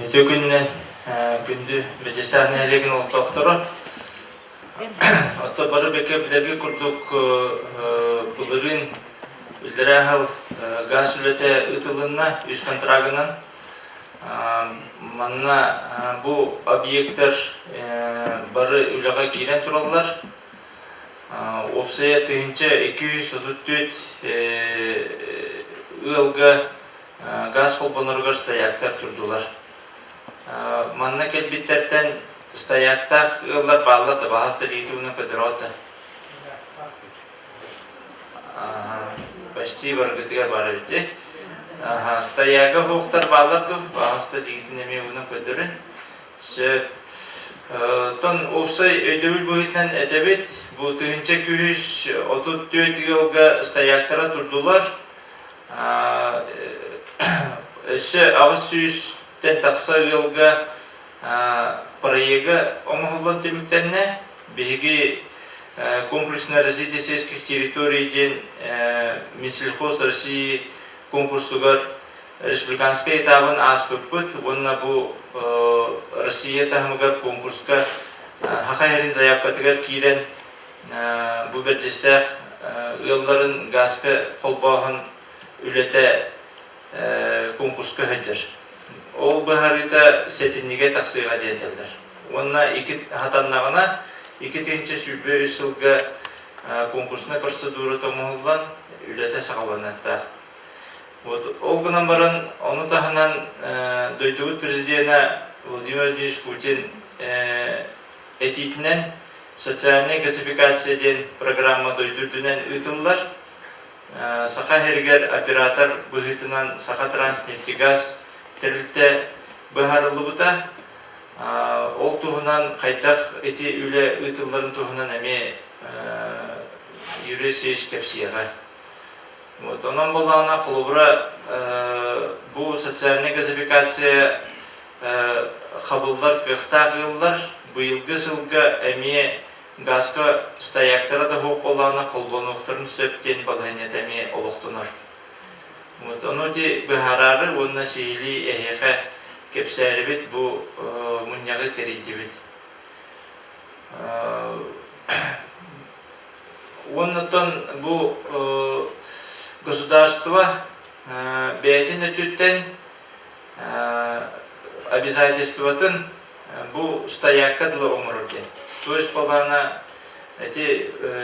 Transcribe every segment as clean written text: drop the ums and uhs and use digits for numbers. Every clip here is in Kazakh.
Өтө күннен күнді бәжесәрін әлеген олтақтыры. Отто бары беке білерге күрдік бұлырын үлдері әғыл газ үлеті ұтылынна үз контрагынан. Манна бұл объекттер бары үліға кейрен тұралылар. Опсая түйінші 234 ұлға газ қолбанырғыр стаяқтар тұрдылар. Манна келбеттерден стаяқтақ ұллар бағыларды бағасты дейті ұны көдір оты. Почти барғытыға бар өтті. Стаяғы хоқтар бағыларды бағасты дейті неме ұны көдірін. Тон опсай өйдөбіл бұғытнан әтебет, бұл түгінші 234 ұлға стаяқтара тұрдылар. Өсі ағыз сүйістен тақса ұлға проегі омағылдан теміктенне беги комплексное развитие сельских территорий ден Минсельхоз России конкурсугар республиканская этабын аз көппіт. Онна бұл Россия тахмыгар конкурска хақайрын заявкатыгар кейрен бұл бірдестәқ ұлларын газқы қолбағын үлеті конкурска хәджір. Ол бұхарыта сетіннеге тақсыға дейінтелдер. Онна хатаннағына 2-тенче сүлбе үсілгі конкурсына процедура тамығылдан үлеті сағаланақтақ. Ол күнан барын, оны тағынан Дойдуыт президиена Владимир Владимирович Путин әтейтінен социальный газификацияден программа Дойдуытынан ұтылылар. Сақа хергер оператор бұғытынан Сақа Транснефтегаз тәрілті бұхарылы бұта. Ол тұғынан қайтақ әте үлі ұтыларын тұғынан әме үйресі ешкепсияға. Онан болағына құлыбыра бұл социальный газификация қабылдар қықтақ ғылдар бұйылғы сылғы әме газқа стаяқтары да хоқ болағына құлбаны ұқтырын сөптен балғайнет әме олықтыныр. Оны де бұхарары онына сейілі әйеқі кепсәрі бет бұл мұнияғы керейді бет. Оннытын бұл государство бәйтін өтіттен обязательстватын бұл стояққадылы омырырген. То есть болғана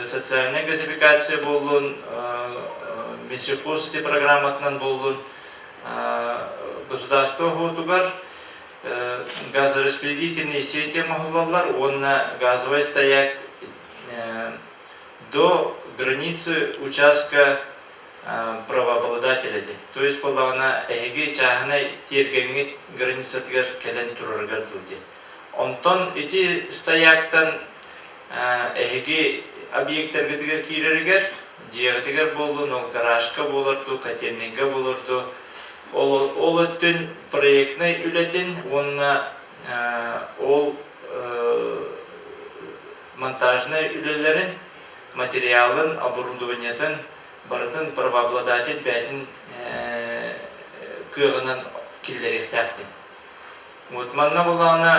социальная газификация болуын, Минсельхоз программатынан болуын, государство ғотугар газораспределительные сети мағылалар, онна газовый стояк до границы участка правообладателя. То есть болғана әйге чағына тергенге границатығар кәлін тұрырғар дылды. Онтон эти стояктан әйге объекттергітігер кейрергер, жиғытығар болуын, ол гаражка болырды, котельнеге болырды. Ол өттін проектны үлетін, онына ол монтажны үлелерін, материалын, оборудованиятын, барытын правообладатель бәтін көғынан келдерек тәқті. Манна болағына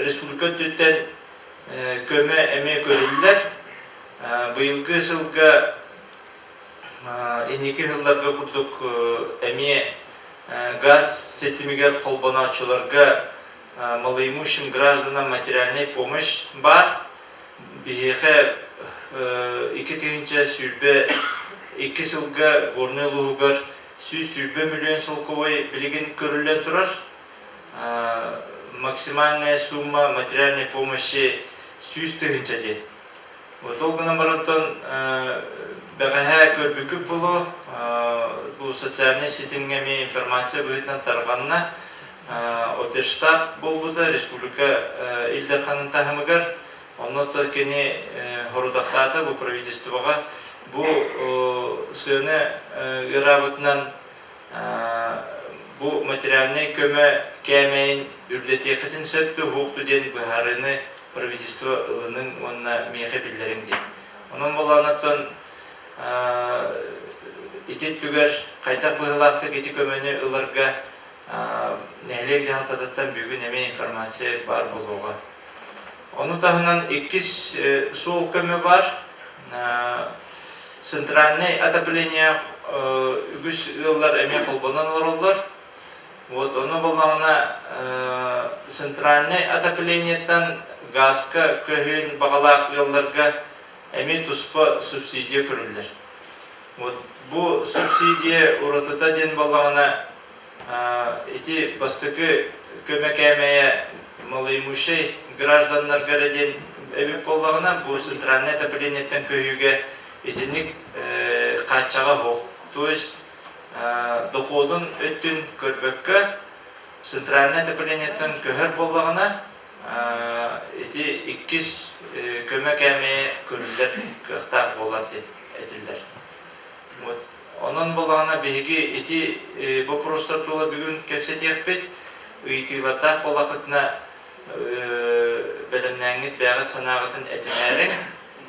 республика түттен көмі әме көрілдер. Бұйылғы сылғы енекі жылларға күрдік әме газ сетімігер қолбанаучыларға малоимущим гражданам материальный помощь бар. Бейхе 2-тігінші сүрбе 2 сылға горны лұғығыр сүрбе миллион сылқывай білген көрілен тұрар. Максимальная сумма материальной помощи 100-тігінші де. Ол ғынан бараттан бәғәхә көрбікі бұлы, бұл социальный сетімгеме информация бұғытнан тарғанына Одерштаб бол бұда, республика Илдерханын тағымығар. Оннотта кені хорудақтады бұл правительствоға. Бұл сыны ғырабытынан бұл материальный көмі кәмейін үрдеті қытын сөпті, ғуқты ден бұхарыны правительство ылының онына мейхе білдерін дейін. Оның болғанаттан итет түгер қайтақ бұғылақты кеті көмені ыларға нәлек жалтадаттан бүгін эме информация бар болуға. Onu tahınan ikis soğuk kömü var. Центральный отопление үгіс yıllar emek olbanan olurlar. Вот onu bolağına центральный отоплениеттен газка көһүн бағалақ yıllarga emek tuspа субсидия көрүлдер. Вот bu субсидия уратыта ден болağına эти бастыкы көмекемeye малыймушей граждандар городен эбип болғана bu центральный отоплениеттен көйüge etkinlik kaçağa hoq. То есть доходун өттүн көрбөккө центральный отоплениеттен көһөр болғана эти иккис көмекеме көрүлдер кыктак болар деп этилдер. Вот онун болғана беги эти вопростар тула бүгүн кепсетекпет ыйтылатак болакытна белемнәңгит бәгыт санагытын этемәрен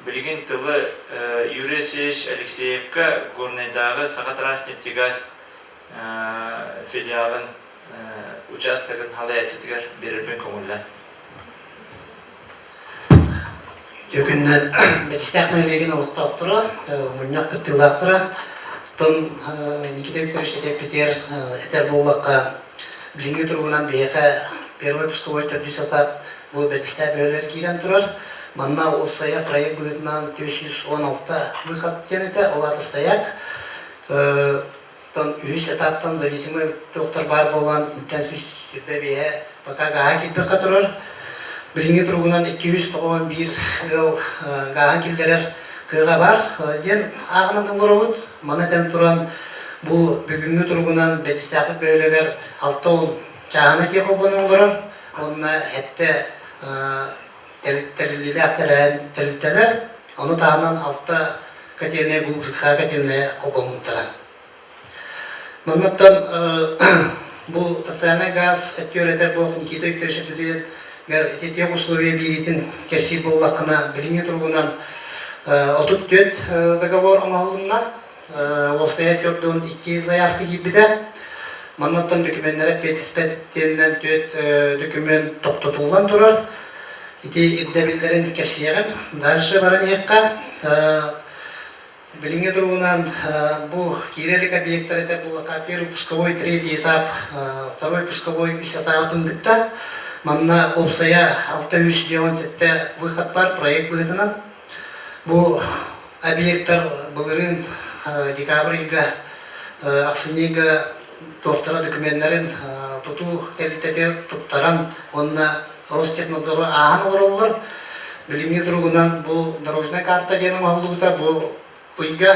билген тылы Юресевич Алексеевка горнайдагы Сахатранснефтегаз филиалын участогын халаятчытыгар берилбен көңүлләр. Төкүннән бестәкнән леген алыктыра, муннак кыттылактыра, тон никидәктәр Питер этер боллакка билинге тургунан бейка первый пусковой тәбдисата бу бестәк бөлөр килен турар. Манна Олсая проект бүлетнан 216 выход тенете, олар стояк. Тон 3 этаптан зависимый доктор бар болған интенсив сүрбебе пока гаға келпек қатырыр. Бірінге тұрғынан 291 ыл гаға келдерер кыға бар. Ден ағынан тыңлар олып, манатен тұран бұл бүгінгі тұрғынан бәтістәқі бөлігер 6-10 чағаны кек олғаны олғырыр. Онына әтті тәрілтелер, оны тағынан 6 кәтеліне бұл жұтқа кәтеліне қолбамыттыра. Мұнаттан бұл социальный газ әттер бұл Никита Викторович білден те условия беретін кәпсел боллақына білінге тұрғынан 34 договор оңалынна осы әттерден 2 заявка кебеді. Мұнаттан документтері 55-теннен 4 документ тоқтатылған тұрар. Ити иддебилдерин кепсиягын дальше баран якка билинге тургунан бу кирелик объекттер это был первый пусковой третий этап, второй пусковой этапындыкта манна опсая 697 выход бар проект быгытынан бу объекттер былырын декабрьга аксыныга доктора документтерин туту телтетер туттаран онна Ростехнадзоры ағын олар. Білімге тұрғынан бұл дорожная карта денім алуыта, бұл ұйға,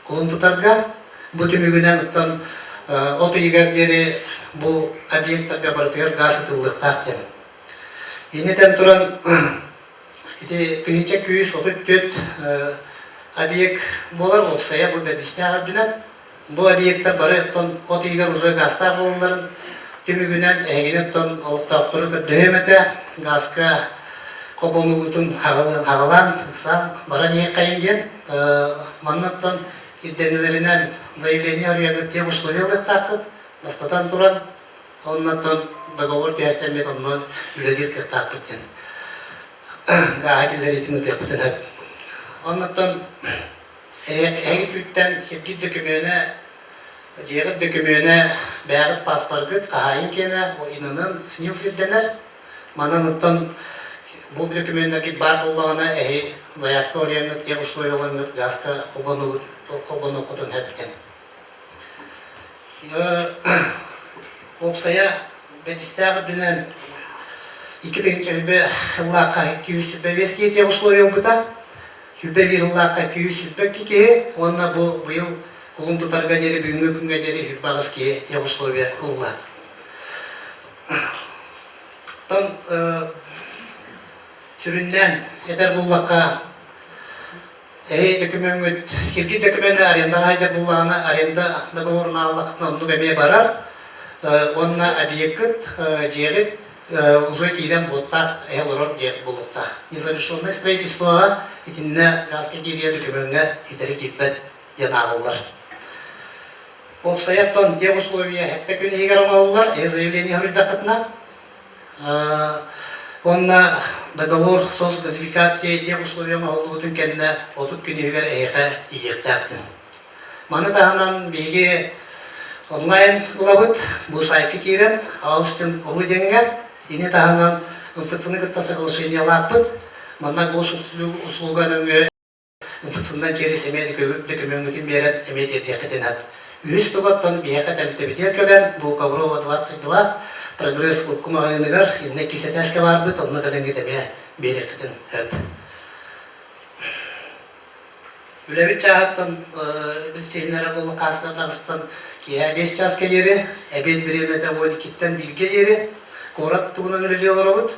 құлын тұтарға. Бұл түмігінен ұттан оты егердері бұл объекттарға бартығыр газ ұтылдықтақ ден. Енетен тұран түйінчек 234 объект болар олсая бұл бәдісіне ағырдынан. Бұл объекттар бары оты егер уже газтар болыларын Түмігінен әгенеттен олықтақтыры дөйеметі газға қобылны бұтын қағылан, ұқсан, баран ең қайынген. Маннаттан ирденелерінен заявление өргеніп те условиялық тақып, бастатан тұран, оннаттан договор тәрсәмет оннан үлезер кіқ тақыптен. Гаға келдер етіні тәқпітін әп. Оннаттан әгет үттен херкет документі Дегет документы бәғыт паспорт қағайын кені, инанын сынил сілденер. Мананыттан бұл документтерге бар болғана әйі заявка өреңі тек условияланы газқа қолбану құтын әбіткен. Опсая бәдістәғі дүнен 2-ті жыллаққа 205 кете условиял бұта. 101 жыллаққа 205 кете, онына бұл Құлын тұтарға дері бүгінгі күнге дері бағыз ке условия қылға. Тон сүрінден әтер бұллаққа документ, хирги документі арендаға айжар бұллағына аренда договорына аллақытын онды бәме барар. Онына объект жегіт уже кейден бұлттақ әйелұрыр жегіт бұллықтақ. Незавершенное строительствоға етінне газға керия документіне етері кетпәд ден ағылдар. Обстоятельством те условия, это кунигар маллар, заявление грудакатна. Он на договор соцгазификации те условия маллутын кенне отут кунигар эйха иектактын. Маны таханан беге онлайн лабыт бу сайты кирен Аустин Руденгер ине таханан инфекционный соглашение лапыт. Мана гос услуга нөмө инфекционный через семейный документин берет имеет декатенат. Үз тоготтан бияка тәлтебитер көлен бу Коврова 22 прогресс кумагыныгар имне кисетәскә барбыт онны каленге теме беректен хөп. Үләбит чагаттан без сеннәре булы касны Дагыстан кия 5 час келере, әбет биремете 12-тен 1-ге ере, корат тугынан үлелеләр бут.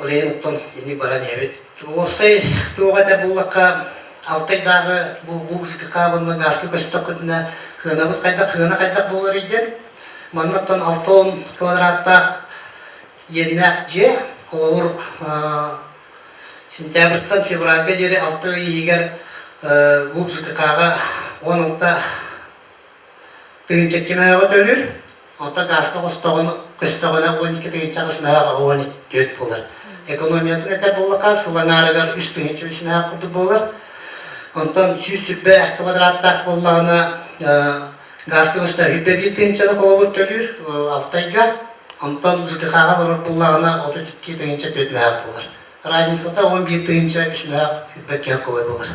Олейнтон ини баран әбет. Осай тугата буллакка Алтайдағы бұл қабынның ғасқы көстік күтіне қынабыт қайдақ болыр еден. Маннаттан 6-10 квадраттақ еннәк же, олауыр сентябрьтан февральға дері 6 егер бұл қаға 16 түйінчек кемеға төлір. Онта ғасқы көстіғына 12 түйінчек сынағы 12 болыр. Экономиятын әтә болыға сыланарығар үст түйінчек үсінәға құрды болыр. Онтан 100 квадраттақ боллағына ғасқымызда хүббе бейттіңчені қолабыр төлір Алтайға. Онтан қағалар боллағына 32 түйінче төтмәғақ болыр. Разницата 11 түйінче үсмәғақ хүббе кең көбі болыр.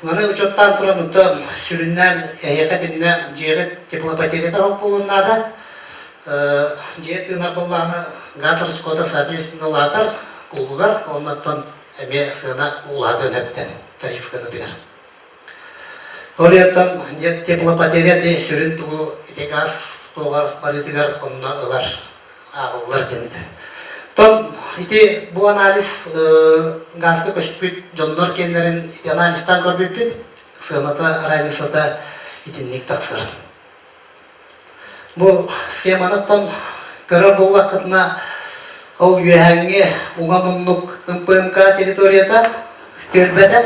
Маны ұчоттан тұран ұнтан сүріннен әйеқетінне жеғет теплопотереті ғып болуыннада жеғет тыңар боллағына ғас рысқода соответственно латар құлғығар, оннаттан әме сына ұладын өптен. Тарифканы дигар. Олеттан теплопотеря те сүрін тугу ите газ тоғар паритигар онна ылар ағылар денді. Тон ите бу анализ газды көшпүт жоннор кендерин ите анализтан көрбүппүт сыната разницата итинник тақсыр. Бу схеманыптан көрөр боллақытына ол үйәңге уғамыннук МПМК территорията көрбәді.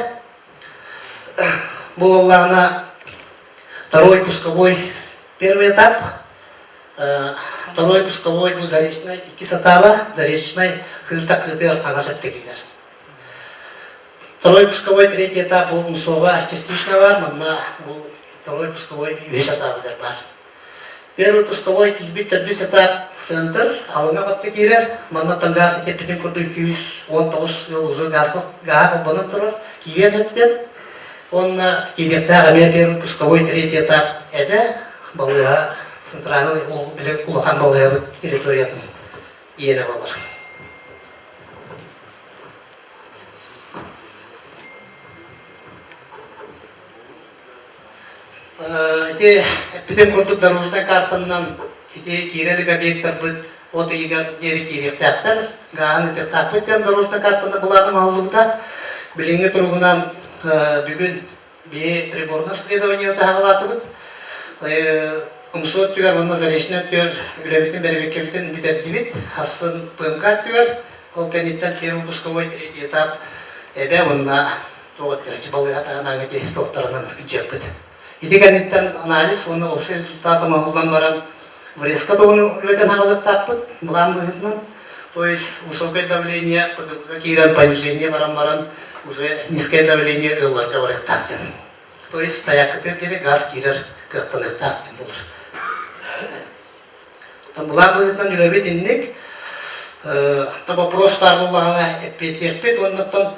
Бұл Аллахна второй пусковой первый этап. Второй пусковой был заречной кисатава, заречной хыртак лытыр ағасатты келер. Второй пусковой третий этап был Мусова частично бар, но второй пусковой весь этап бар. Первый пусковой кизбит тәрбис этап центр, алыма қатты келер, манна тангасы тепетен күрді 219 жыл уже газға қылбанын тұрыр, кейін өптен. Он директор первый пусковой третий этап это балыга центральный улахан балыга территориятын иене балар. Эти битен курдук дорожный картаннан эти кирелик объекттар бит от ига дери киректактар гааны тактапыттан дорожный картаны буладым аллыгда билинге тургунан бүгін бе приборное обследование тағылатыбыд. Умсуот түгер, онна заречный түгер, үлебетін бәрібеккебетін бітәддібіт, асын ПМК түгер, ол кәнеттен первый пусковой третий этап әбе онна тоғыт беречі балыға тағынан өте тоқтарынан үтчекпіт. Иді кәнеттен анализ, оны осы результаты мағылдан баран врезка тоғыны үлетін ағылық тақпыт, бұлан бұғытынан. То есть высокое давление, какие-то понижения баран-баран, уже низкое давление ыллар говорит тактин. То есть стоякытыр газ кирер кыктыныр тактин булыр. Бұлар бұғытынан үләбет иннек, вопрос бар болғана әппет, оннаттан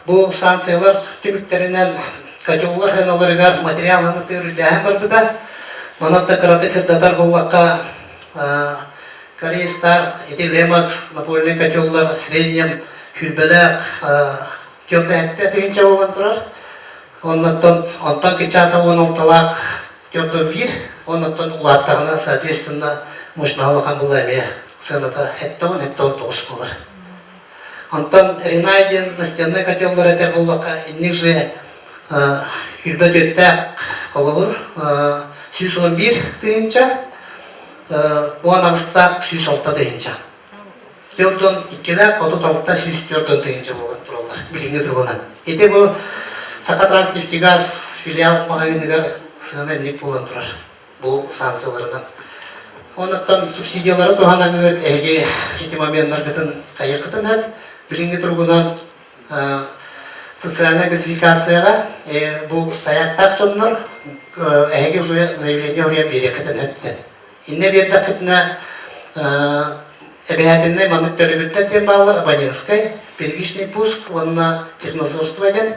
бұл санкциялар түміктерінен котеллар хәналарыгар материаланы түрілдәһен бар бұда. Манатта караты фердатар болғаққа корейстар, эти лемакс, напольный котеллар в среднем хүлбәләк Тёрді әтті түйінче болған тұрар. Онтан кычата 16-лақ тёрді бір, оннаттан улаттағына, соответственно, мұшналыған бұл әме сыната әтті 9 болар. Онтан Ринайден настенный котеллар әтер болғақа, иннік же хүлбәт өттәк қолығыр, 111 түйінче, оған ағыстақ 106 түйінче. Тёрдон 2-ләк, 36-та 104 түйінче болған тұралар, білінгі тұрғынан. Еті бұл Саха Транснефтегаз филиал мағайындығар сыгына ник болан турар. Бу санкциялардан. Онаттан субсидиялары тугана гыт эге эти моменттаргытын кайыкытын хеп билинги тургунан социальная газификацияга бу стояктак чоннор эге уже заявление урия берекетен хептен. Инне бердакытына обязательный мануфактурировать тем баллар абонентской, первичный пуск, он на техносурство один,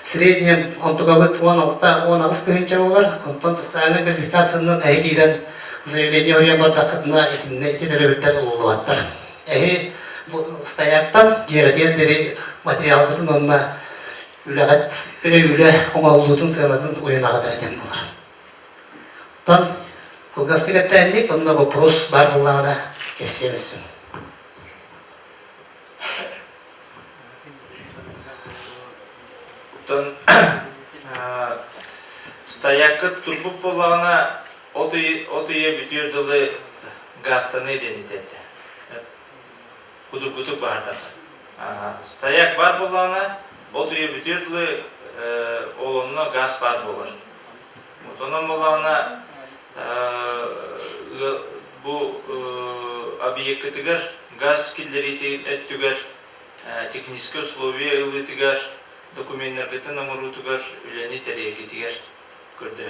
в среднем он только вот он остается доллар, он социальная газификация на эгирен заявление о реабилитации на эти деревья уловаттар. Эги стояктан деревья материал бутун он на үле оңалудун сыйлатын уйнага дәрәден булар. Тан кылгастыга тәнлек онна вопрос бар булганда кесемесин. Тон стоякка турбу булгана отые бүтүрдүлү гастаны денитет. Кудургуту бардак. Стояк бар булгана отые бүтүрдүлү олонно газ бар болар. Мутонун булгана bu объекттигер газ киллерити эттүгер технический условия ылытыгер документтергетин номерутугер үлени терегетигер көрдү.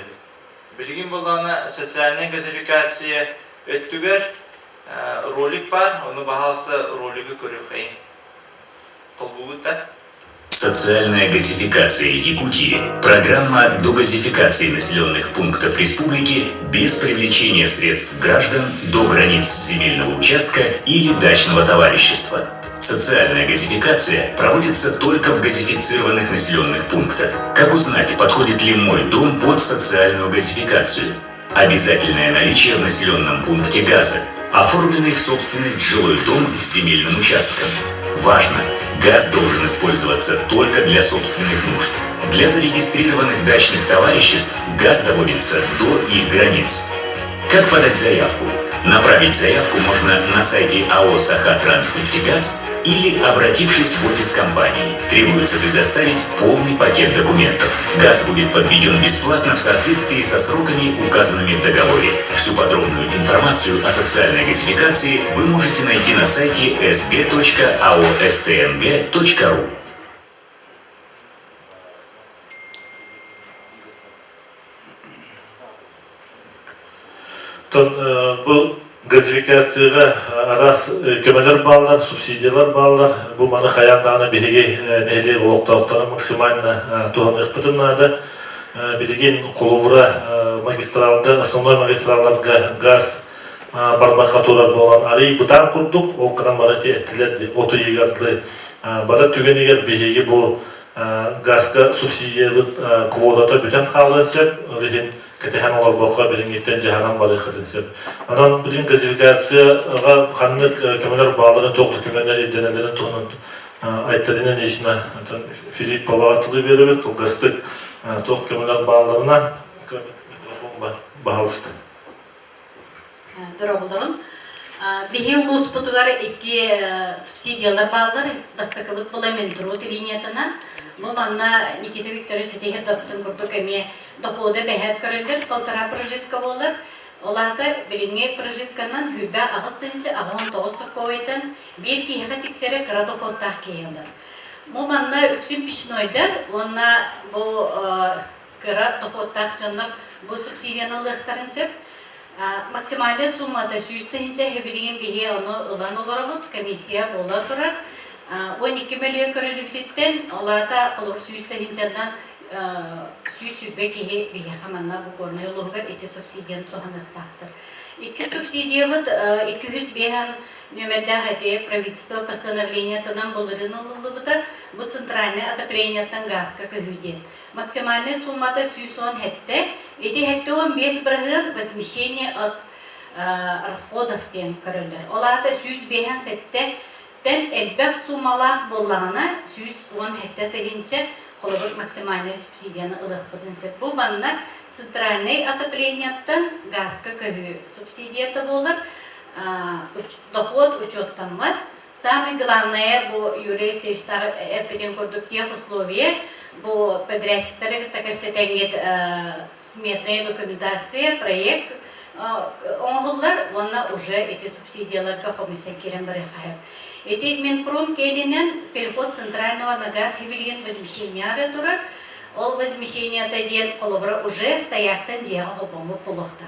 Билгин болгана социальная газификация өттүгер ролик бар, оны баһаста ролиги көрүп кайын. Колбугута Социальная газификация Якутии – программа догазификации населенных пунктов республики без привлечения средств граждан до границ земельного участка или дачного товарищества. Социальная газификация проводится только в газифицированных населенных пунктах. Как узнать, подходит ли мой дом под социальную газификацию? Обязательное наличие в населенном пункте газа. Оформленный в собственность жилой дом с земельным участком. Важно! Газ должен использоваться только для собственных нужд. Для зарегистрированных дачных товариществ газ доводится до их границ. Как подать заявку? Направить заявку можно на сайте АО «Сахатранснефтегаз» или обратившись в офис компании. Требуется предоставить полный пакет документов. Газ будет подведен бесплатно в соответствии со сроками, указанными в договоре. Всю подробную информацию о социальной газификации вы можете найти на сайте sg.aostng.ru. Бұл газификацияға арас көмелер баллар, субсидиялар баллар, бұл маны қаяндағына беге нәйле ғылықтауқтары максимально туған ұқпытымнады. Білеген қолуыра магистралға, основной магистраларға газ барбақа толар болған арай бұтан құрдық, ол қыран барате әттілерді, оты егерді бара түген егер беге бұл газға субсидиялы квотата бүтен қалды сәп, Катехан олар боққа білінгеттен жағанан бары қытынсып. Анан білін газификацияға қанны көмелер бағларын тоқты көмелер еденелерін тұғынан айттадынан ешіне Филипп Палатылы беріп, қылғыстық тоқ көмелер бағларына микрофон бағалысты. Дұра бұлдығын. Бейхен лұс бұтығары екі субсидиялар бағлар бастықылық бұламен тұру линиятынан. Бұл манна Никита Викторович сетехет дапытын күрдік әме доходы бәхет көрілдер, полтора прожитка болыр. Оларда білінге прожитканан хүбә ағыз түйінші ағын тоғысы қойдын, бір кейіға тексері қыра доходтақ кейілдір. Бұл манна үксін пішнойдыр, онна бұл қыра доходтақ жонлар бұл субсидияны лықтарын сөп. Максимальный суммада сүйіз түйінші білінген бейе оны ұлан олар комиссия бола тұрар. 12 миллион көрілі бүтеттен, оларда қолыр сүйісті хинчардан сүйіс сүрбе кейі бейе қаманна бұл көріне олығығыр еті субсидияны тұған ұқтақтыр. Екі субсидия бұд 200 бейхан нөмердәғ әте правительство постановлениятынан бұлырын олығы бұды бұл центральный отоплениятан газқа көхуден. Максимальный суммада сүйіс он хетті, еті хетті 15 бірғын возмещение от расходов тен көрілдер. Оларда сүйіс бейхан сетті Тен әлбәқ сумалақ болағына сүйіс 10 хетті тегінші қолығыр максимальный субсидияны ұлық бұдынсет. Бұл банна центральный отоплениятан газқа көхі субсидията болыр, доход учеттан бар. Самый главное, бұл Юрий Севичтар әппеден көрдік тех условия, бу подрядчиктары такасетеңет сметная документация, проект оңғылар, оны уже эти субсидияларға комиссия керен бары қайып. Эти Минпром кеденен переход центрального на газ хибилген возмещения турар, ол возмещение ден колобра уже стояктан жеға хопому полықта.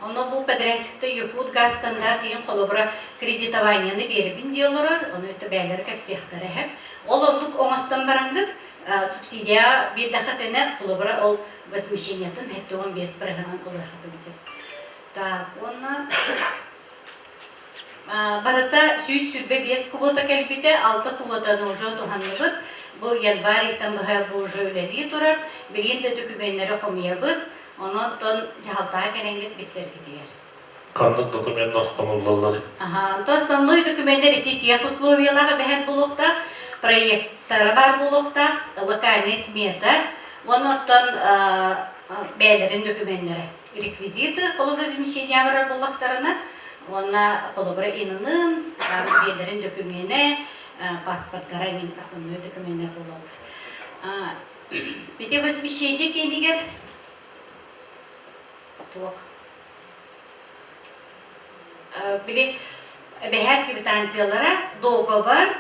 Оны бұл подрядчикті юпут газ стандарт деген колобра кредитованияны берібін диолорар, оны өтті бәлер кәп сектары әп. Ол ондық оңыстан бараңдық субсидия бердақатына колобра ол возмещениятын 15%-ын колырқатын сеп. Так, оны барата сүйіз сүрбе 5 кубота кәлбіте, 6 куботаны уже туғаныбыд. Бұл январитан бұға бұл жөйлелі тұрар, білгенде документері қомиябыд, оны тон жағалтаға кәнеңгет бесер кетігер. Қандық документтер қамылдалары? То основной документтер еті тех условияларға бәхет бұлықта, проекттары бар бұлықта, локальный смета, оны тон бәлерін документтері. Реквизиты, қолыбыр размещения бар бұлықтарына, оны қолыбыр инының, бәлерін документі, паспорттары мен основной документтер болады. Бете возмещение кейнігер? Тоқ. Біле, бәхәт квитанциялары договор,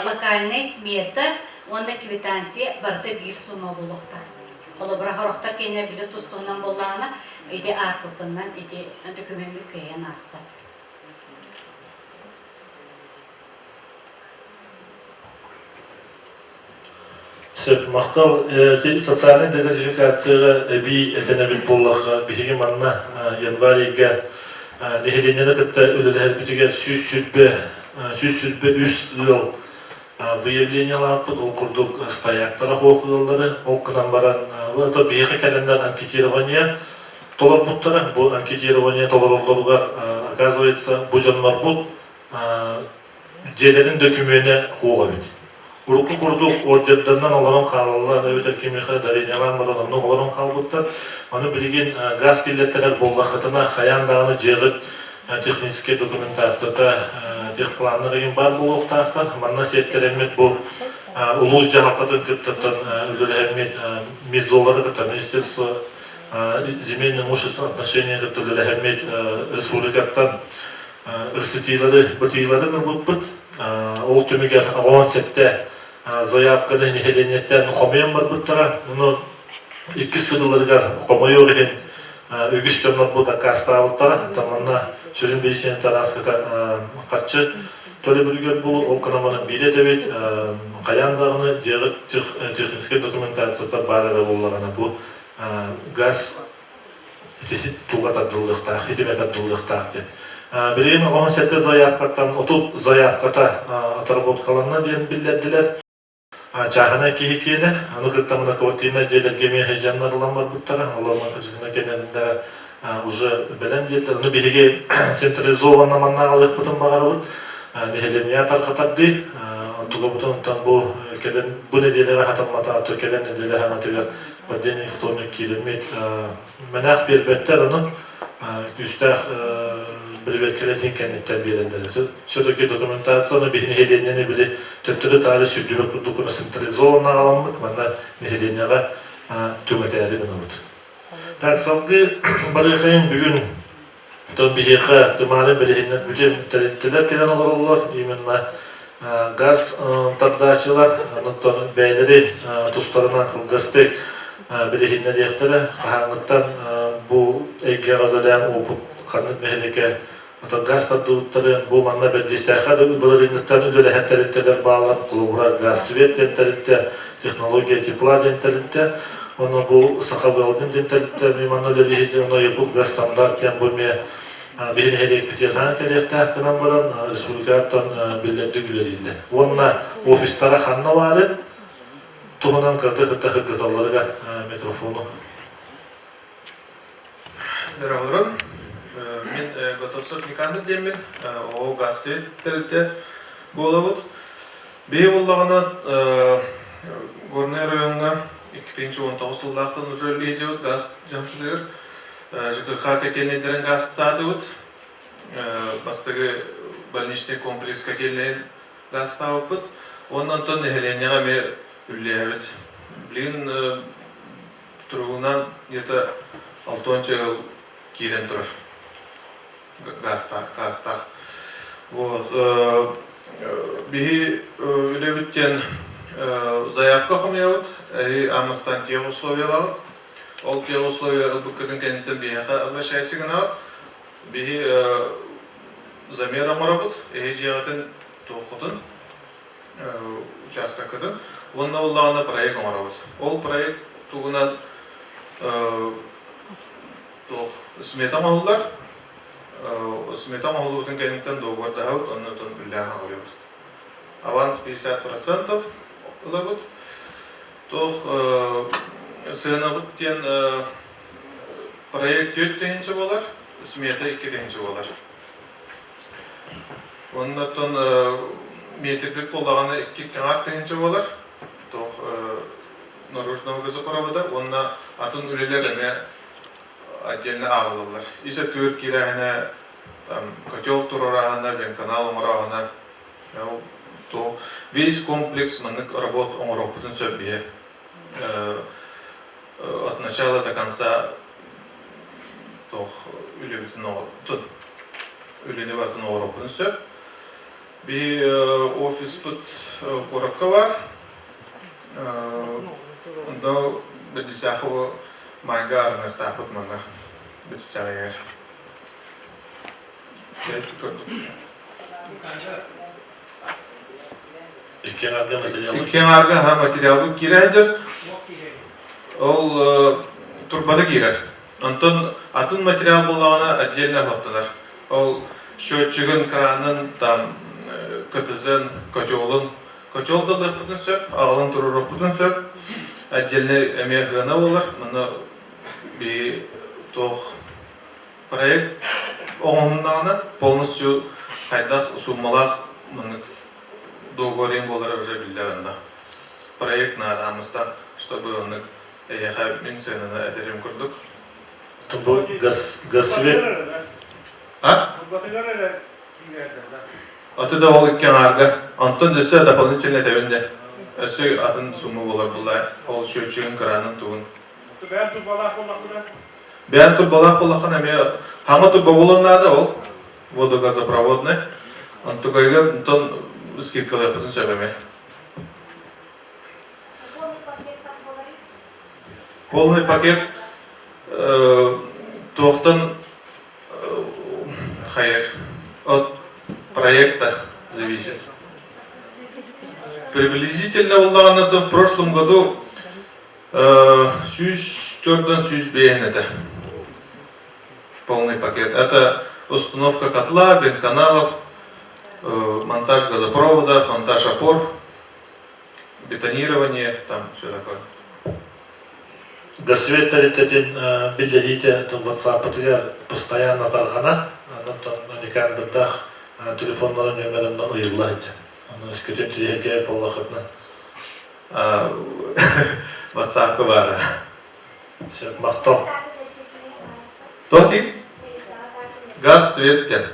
локальный смета, онда квитанция барды бір сума бұлықта. Қолыбыра хорықта кейіне біле тұстығынан болағына, өйде арпыпынан өйде документі көйен астады. Мақтал социальный дегазификацияға бей әтенәбіл боллаққа бейге манна январийға нехеленені қытта өлілі әрбітіге сүз-сүзбе үс ұл выявлениялар бұд, ол құрдық стаяқтара қоқығылары, ол қынан баран бейге кәлемдер анкетирования толар бұдтары, бұл анкетирования толар олғылығар оказывается бұл жанлар бұд жерлерін докумені қоға бейді. Урукку курдук ордердерден оларым қалалар, өтер кемеқі даренялар барадымны оларым қалбыттар. Оны білген газ келеттерер болғақытына қаяндағыны жеғіт технический документацияда техпланырығын бар болуқтақтар. Манна сеттер әмет бұл ұлыз жағалтатын кіптіптен үлілі әмет мезолары кіптір. Министерство земельных имущественных отношений кіптір үлілі әмет республикаттан ұрсытилары, бұтилары бұд. Ол түмігер ағуан сетте заявкада нехеленеттен қомайын бар бұттара. Оны 2 сырылырғар қомай ореген өгіш жонлар бұда кастыра бұттара. Таманна жүрін бейсен тараската қатшы төлі білгер бұл. Ол қынаманы бейде дәбет қаяндағыны жағы технический документацияда барыға болағына бұл газ туғатадылықтақ, етеметадылықтақ деп. Білген оған сәтті заявкаттан, отут заявката отработкаланна дейін білдерділер. Чағына кейкені, аны қыттамына квартирина жерлерге жанлар олан бар бұттара, оларман қыжығына кенеріндері уже бәлем дейділер. Оны бейге централизованна манна қалық бұтын бағары бұд, нехелемия тарқатарды, антуға бұтын ұнтан бұл неделері қатамата атыр келен неделері ғанатығар бәдені вторник келемет. Мәнәқ бербеттер оны күстәқ бірберкелетін кәнеттен берілдері. Все-таки документацияны бейін нехеленені біле төптірі тары сүрдібі күрдіқына централизованна қаламын, мәнна нехеленеға төмәтәрі ғына бұд. Тәксалғы барықайын бүгін бейеқа тұмары білігінен бүтен тәреттілер келен олар, именно газ тардачылар, бәйлері тұстарынан қылғыстық білігінен ектірі, қағаңғыттан бұл әйгеға дөләң опыт қанық мәхелеке газ тардуыттары бұл манна бір дестәқады бұларыңықтан үлі әттәрілтелер бағылап құлыбыра газ свет дентәрілті, технология тепла дентәрілті, оны бұл сақабылдың дентәрілті, мейманны өлі оны екіп газ стандарт кен бөлме бейін әлек бітерхан кәлекті әқтінен баран республикаттан білдерді үлерілді. Онына офистары қанна барын, тұғынан қырды-қырды қырғыталарыға микрофону. Дұрағылырым, мен Готовцов Никанды демін, о ғасы тәлітті болауыд. Бей болағына Горный районға 2019 жылдақтың жөлі едеуід ғаз жамтылығыр. ЖКХ котельнедерін ғаз тұтадыуыд. Бастығы больничный комплекс котельнеден ғаз тауыпыд. Оннан тон нәхеленеға мер үлләуід. блин тұруынан где-то 6 жыл кейден тұрыр гастақ. Вот. Бихи үлебіттен заявка хымяуыт, амыстан тег условиялауыт. Ол тег условия бүккінің кәнеттен бияқа обращайсыгын ауыт. Бихи замер амарабыт, жиғатын тоқыдын, участокыдын. Онна олағына проект амарабыт. Ол проект туғынан смета мағылдар. Смета мағылудың кәнеттен доғырды ауыт, онны тұн бүллән ағылыйбыт. Аванс 50% ылығыт. Тоқ сығынабыттен проект 4-тенші болар, смета 2-тенші болар. Оннан метрлік болағаны 2-тенші болар. Тоқ наружного газопровода, онна атын үлелер әме отдельно ағылылар. Исе түр кирәғіне, котел тұрарағына, бен канал омарағына. То весь комплекс маннык работ оңырақпытын сөббе. От начала до конца үлені бартын оңырақпытын сөп. Би офис бұт қорапқа бар. Онда бәдісақы майға арынық тақыт манна бәдісақы ер. Иккен арга материалды кирәдер. Ол турбады кирер. Антон атын материал болағына отдельно хоттылар. Ол счетчигін, кранын, там кытызын, котелын. Котел дылдық бұтын сөп, ағылын тұрырық бұтын сөп. Отдельно әме ғына олар. Мұны бей тоқ проект оңымнағына полностью қайдақ суммалақ мұны договорим болар уже билдерінде. Проект надамызда, чтобы оны мен сенені әтерем күрдік. Бұл газ-свет? Оты да ол үккен арғы. Антон дөсі дополнительный тәуінде. Өсі атын сумы болар бұлай. Ол шөтшігін кранын туын. Бән тұр балақ болақын әме хаңы тұр бағылынады ол. Водогазопроводный. Антығайға антон скидкалар бұтын сөбеме. Полный пакет тоқтын хайыр от проекта зависит. Приблизительно в прошлом году 104-105 это полный пакет. Это установка котла, бенканалов, монтаж газопровода, монтаж опор, бетонирование, там все такое. Газ-свет тәреттен білдерейте WhatsApp-тыгар постоянно тарғана, никан бірдақ телефонлары нөмірімді ұйылайды. Оны өскетен телеге болақытна. WhatsApp-ы бар. Сен мақтал. Токи? Газ, свет, тен.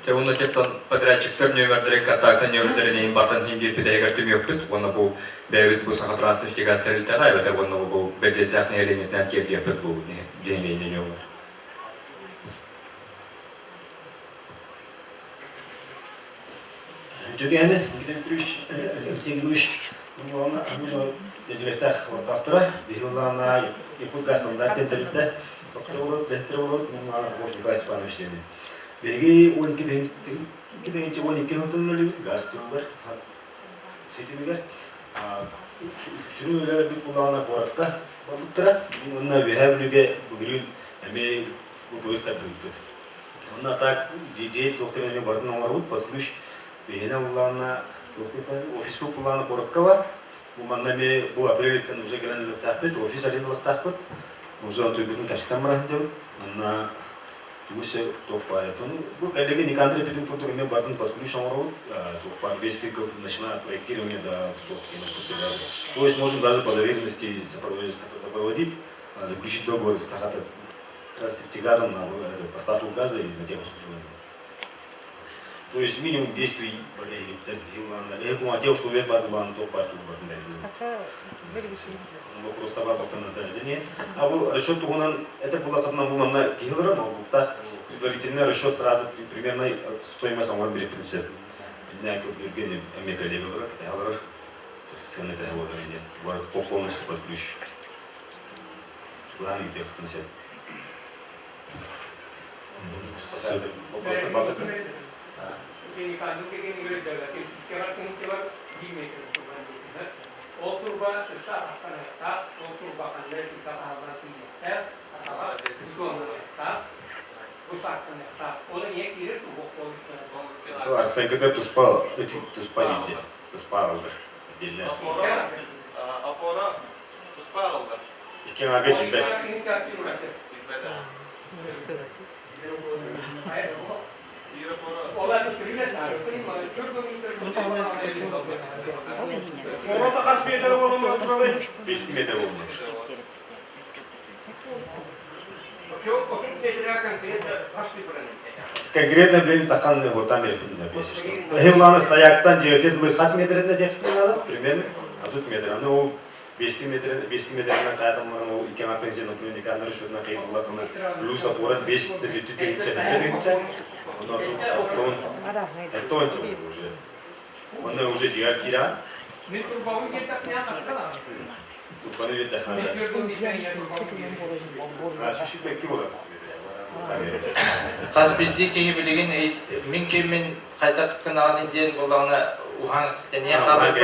Оны тектон подрядчиктер нөмірдері, контактын нөмірдерінен бартан химбир педагогар түмеуіппіт. Оны бұл бәуіт бұл сақатырас нефте газ тәрілтіға, әбәті оны бұл бәдесіяқны элементінен кердепіт бұл денелейіне нөмір. Дөгәне, Тегелуш, оны Дегестах ортақтыра, Бехилана, Якут газ стандарттен тәбітті, тоқтыр болып, дәттір болып, мұнланы қорты газ паны өштені. Беги 12 газ турбар сетимигер сүрүлөр бир кулана коракка болуптура мына бехаблүге бүгүн эме бустап бүт мына так жеже токтерене бардын оңорут подключ бехена улана офис кулана коракка бар бу манда ме бу апрелден уже гранлы таппет офис арендалык таппет уже антойбүтүн капитан деп мына Гусе топает. Ну, коллеги не контрибьютируют, которые бардын подключен ровно, топар бестиков начинает проектирование до топки после газа. То есть можем даже по доверенности сопроводить, заключить договор с газом на поставку газа и на тему обслуживания. То есть минимум действий условия вопрос а вы расчет это было на килограмм, но предварительный расчет сразу примерно стоимость самого принцип. Не полностью под ключ. Главный технический. Вопрос на бабу. Арсен когда туспал, эти туспалите, туспал отдельно. Апора туспалда. И кем опять тебя? Конкретно, блин, таканный вот там Гимланы стояктан 9 хас метріне техникалар, примерно, а тут метр. Ну, 200 метріне қайдан мұрын, икен атын жен, например, камера шутына қиын болатыны, плюс отворот 5 түті тегінче, это он уже. Он уже дига кира. Тут подавит дахана. А суши бекки болады. Қаз білді кейі білеген мен кеммен қайтақ қынаған инден болағына ухан тәне қалып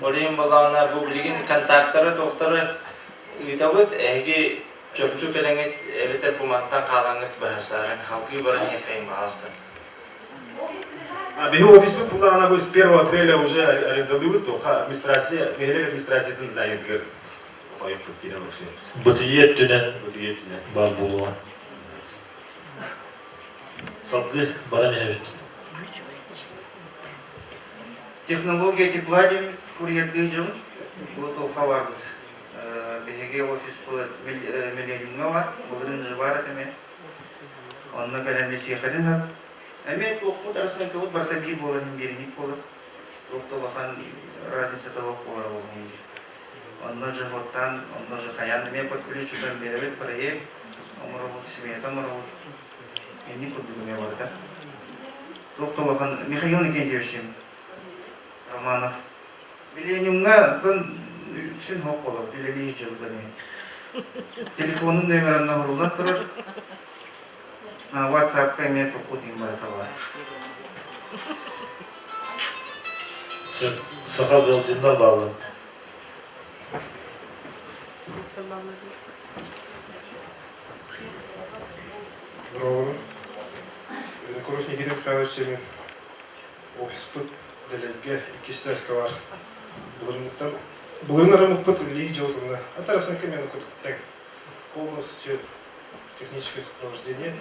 олайын болағына бұл білеген контакттары доқтары ұйтабыд әйге чөпчу кәліңет әбетер бұматтан қалаңыт бағасарын халқы бұрын еқайын бағасты. Бегу офис был, она будет с 1 апреля уже арендуют, то администрация, администрация знает, как поехал перенос. Бытиет түнен бар болуға. Салды бара не Технология тепла дем курьердей жыл, вот оқа бар бұд. Беге офис бұл миллионға бар, бұлырын жы бар әтеме. Онына кәлемде сеқырын ғап. Әмет оқпұт арасынан көбіт барта бей боларын берінек болып. Оқты бақан разница талақ болар болған. Онына жы ғоттан, онына жы қаян мен подключ чутан беребет проект, омыры бұд, семейта омыры бұд. Менің күрдігіме барды. Оқты бақан Михаил Никентьевичем Романов. Миллионумға үшін хоқ болып, білелей жылдың. Телефонның нөмірінна ұрылдан тұрыр. WhatsApp кәме тұқудың бар табар. Sen sakal yolcundan bağlı. Здорово. Курс Никита Михайлович, офис пut делеге кистеска var. Булырнарым пut лиги жолтуна. Атарасына кемен кутуктак. Полностью техническое сопровождение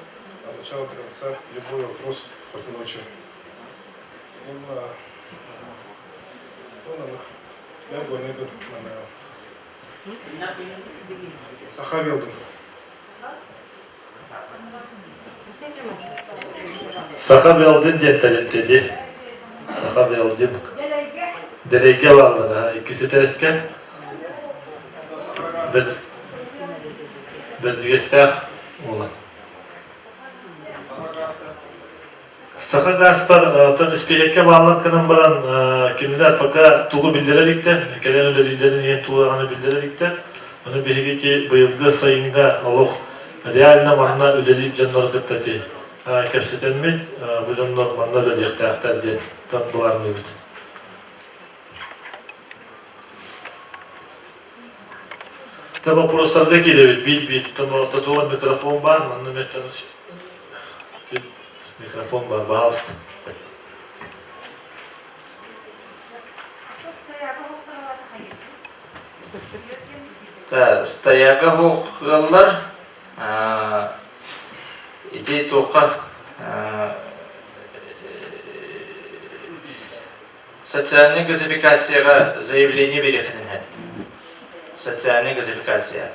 от начала до конца, любой вопрос по ночи. Я бы не был Сахавилден. Сахавелдин dedi. Сахавелдин. Delege varlar. İkisi teske. Bir dügestek olan. Saha gastar tanışpiyeke bağlar kanın baran kimler paka tuğu bildirerikte, kelen ölerilerin yem tuğuğanı bildirerikte, onu behegeti bıyıldığı sayında Allah realine manna öleri canlar kıptati. Kapsitenmit, bu canlar manna öleri yaktaktar diye tam bular mevcut. Tabi proslardaki de bil tam orta tuğun mikrofon var, manna metanış. Mikrofon var, bağlıstı. Стояга хоқғалар ити тоқа социальный газификацияға заявление берекетіне. Социальный газификация.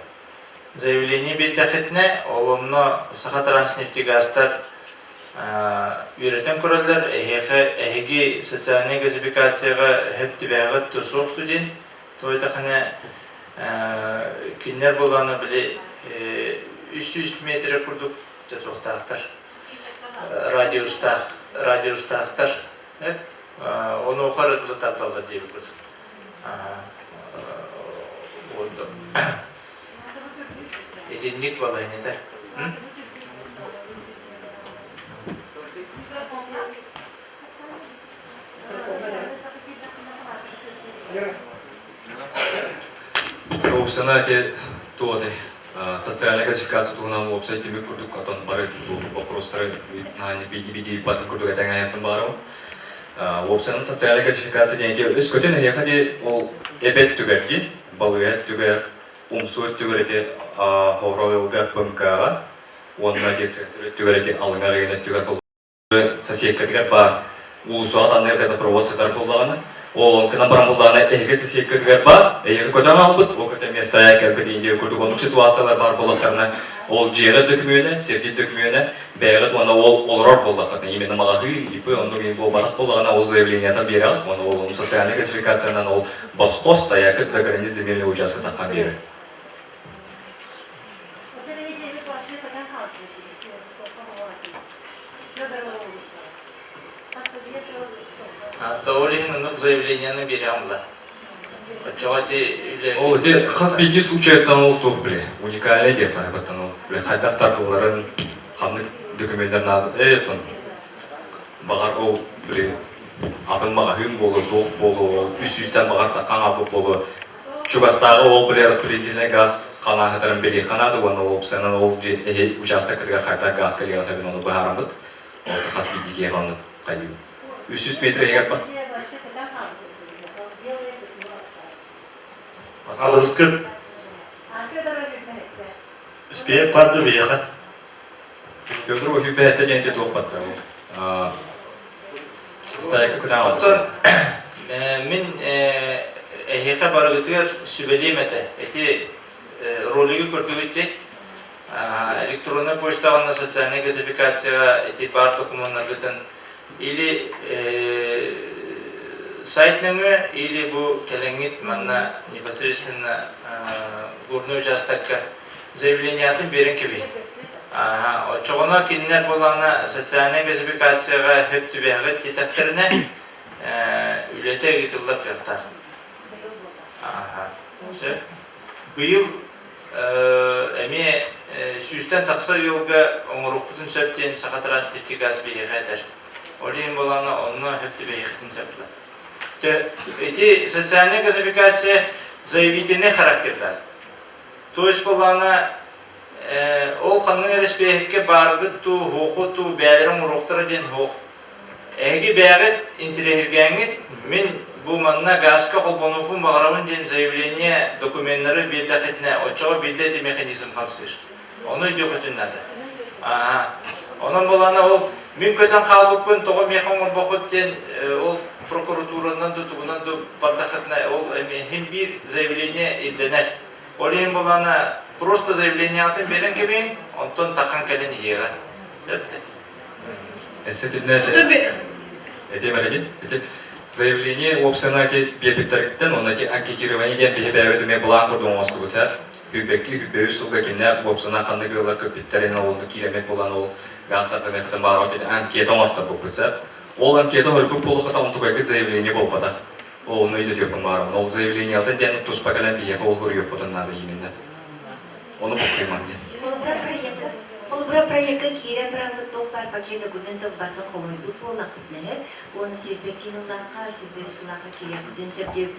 Заявление берекетіне, олымны Саха Транснефтегазтар Үйрeten көрелер әйгі социальный газификацияға хептібәғі тұсуқ түден, тойта қана кинер болғаны біле 300 метр күрдік жатуқтақтар, радиустақтар, оны оқарыдылы тарталға дейбі күрдік. Единlik балайны да. Опсана те тоды социальная газификация тугунан опсай тимик курдук атан бары вопростары на не биди батан курдук атан аяпын бару. Опсана социальная газификация деньги өз көтен яхади ол эбет түгәрди, балуят түгәр, умсует түгәрди ховровелга пымкага, онна те түгәрди алыңа генә түгәр бул. Соседка түгәр бар. Улусу атаннар газопровод сатар буллаганы. Ол кына барамулларына эге соседка түгәр бар. Эге көтен албыт, о көтен места кәлбит инде күрдүк ситуациялар бар буллактарына. Ол жері документы, сердит документы, бәйгыт оны ол олрор буллакны. Именно магы ипы онны бу барак буллагына ол заявлениятан бере алып, оны ол социальный классификациядан ол басқос таякыт до границы земельного участка таккан бере. Таулихин нук заявлениені бере амла. Ол де қас бейге случайдан ол тух біле. Уникальный де тағыбаттан ол. Қайдақ тартыларын, қамны документтерін ады. Бағар ол біле атын маға хүн болу, тух болу, үс-үстен бағар таққан абы болу. Чугастағы ол біле распределительный газ қанағыдарын біле қанады, оны ол сәнін ол участок кіргер қайта газ кірген табын оны бағарамыд. Ол қас бейге қалыны қайдың. 300 метр егер ба? Алыскыр спея парды бияха. Федорова хүбәтте денте тоқпатты. Стайка көтен алды. Мен әйеқа барығытығыр сүбелеметі. Әте ролигі көрдігітте электронный почтағына социальный газификацияға әте бар документна гытын или сайтныңы, или bu келеңгет манна непосредственно горный участокка заявлениятын берен кеби. Очоғына киннер болана социальный газификацияға хөпті бәғыт детекторына үлеті ғитылдар қыртақ. Бұйыл әме сүйістен тақса елгі оңырықпытын сөптен сақа транслифті газ бейғәдір. Олейін боланы онына хөпті бейғыттын сөптілі. Эти социальная газификация заявительный характерда. То есть болана ол қанның респектке барғыт ту, хоқу ту, бәлерін ұрықтыры ден хоқ. Әге бәғыт интерегергенгі мен бұл манна газқа қолбануқын бағырамын ден заявление документтері берді қетіне, отчаға берді де механизм қамсыр. Оны үйде қөтіннады. Онын болана ол мен көтен қалбықпын, тоғы меқоңыр бұқыт ден ол прокуратурадан тұтығынан бардақытына ол hem bir заявление ебденер. Олейін болана просто заявление атын берен кебейін, онтон таққан кәлін егеға. Заявление опцияны бепеттеріктен, оны анкетирование бейі бәуетіме бұлан құрдың оңысты бұтар. Хүбекки, хүбеуі сұлға кемне опцияны қанды бейлер көпеттерін олды керемет болан ол гастарды мектен бар өтеді анкета оңатта бұл бұтсар. Ол анкета өркіп болуқыта онтуға заявление бол падақ. Ол өйді дөпін барымын. Ол заявление алтын дәні тұспа кәлен бейеқі ол көрі өппұтыннады емінді. Оны бұл қиманды. Олбра проектка кирен брамды тоқпар пакет документов бартын қолын үт болна қытнығы. Оны светбеккеніллаққа, светбексілаққа кирен күтін сөрдеуіп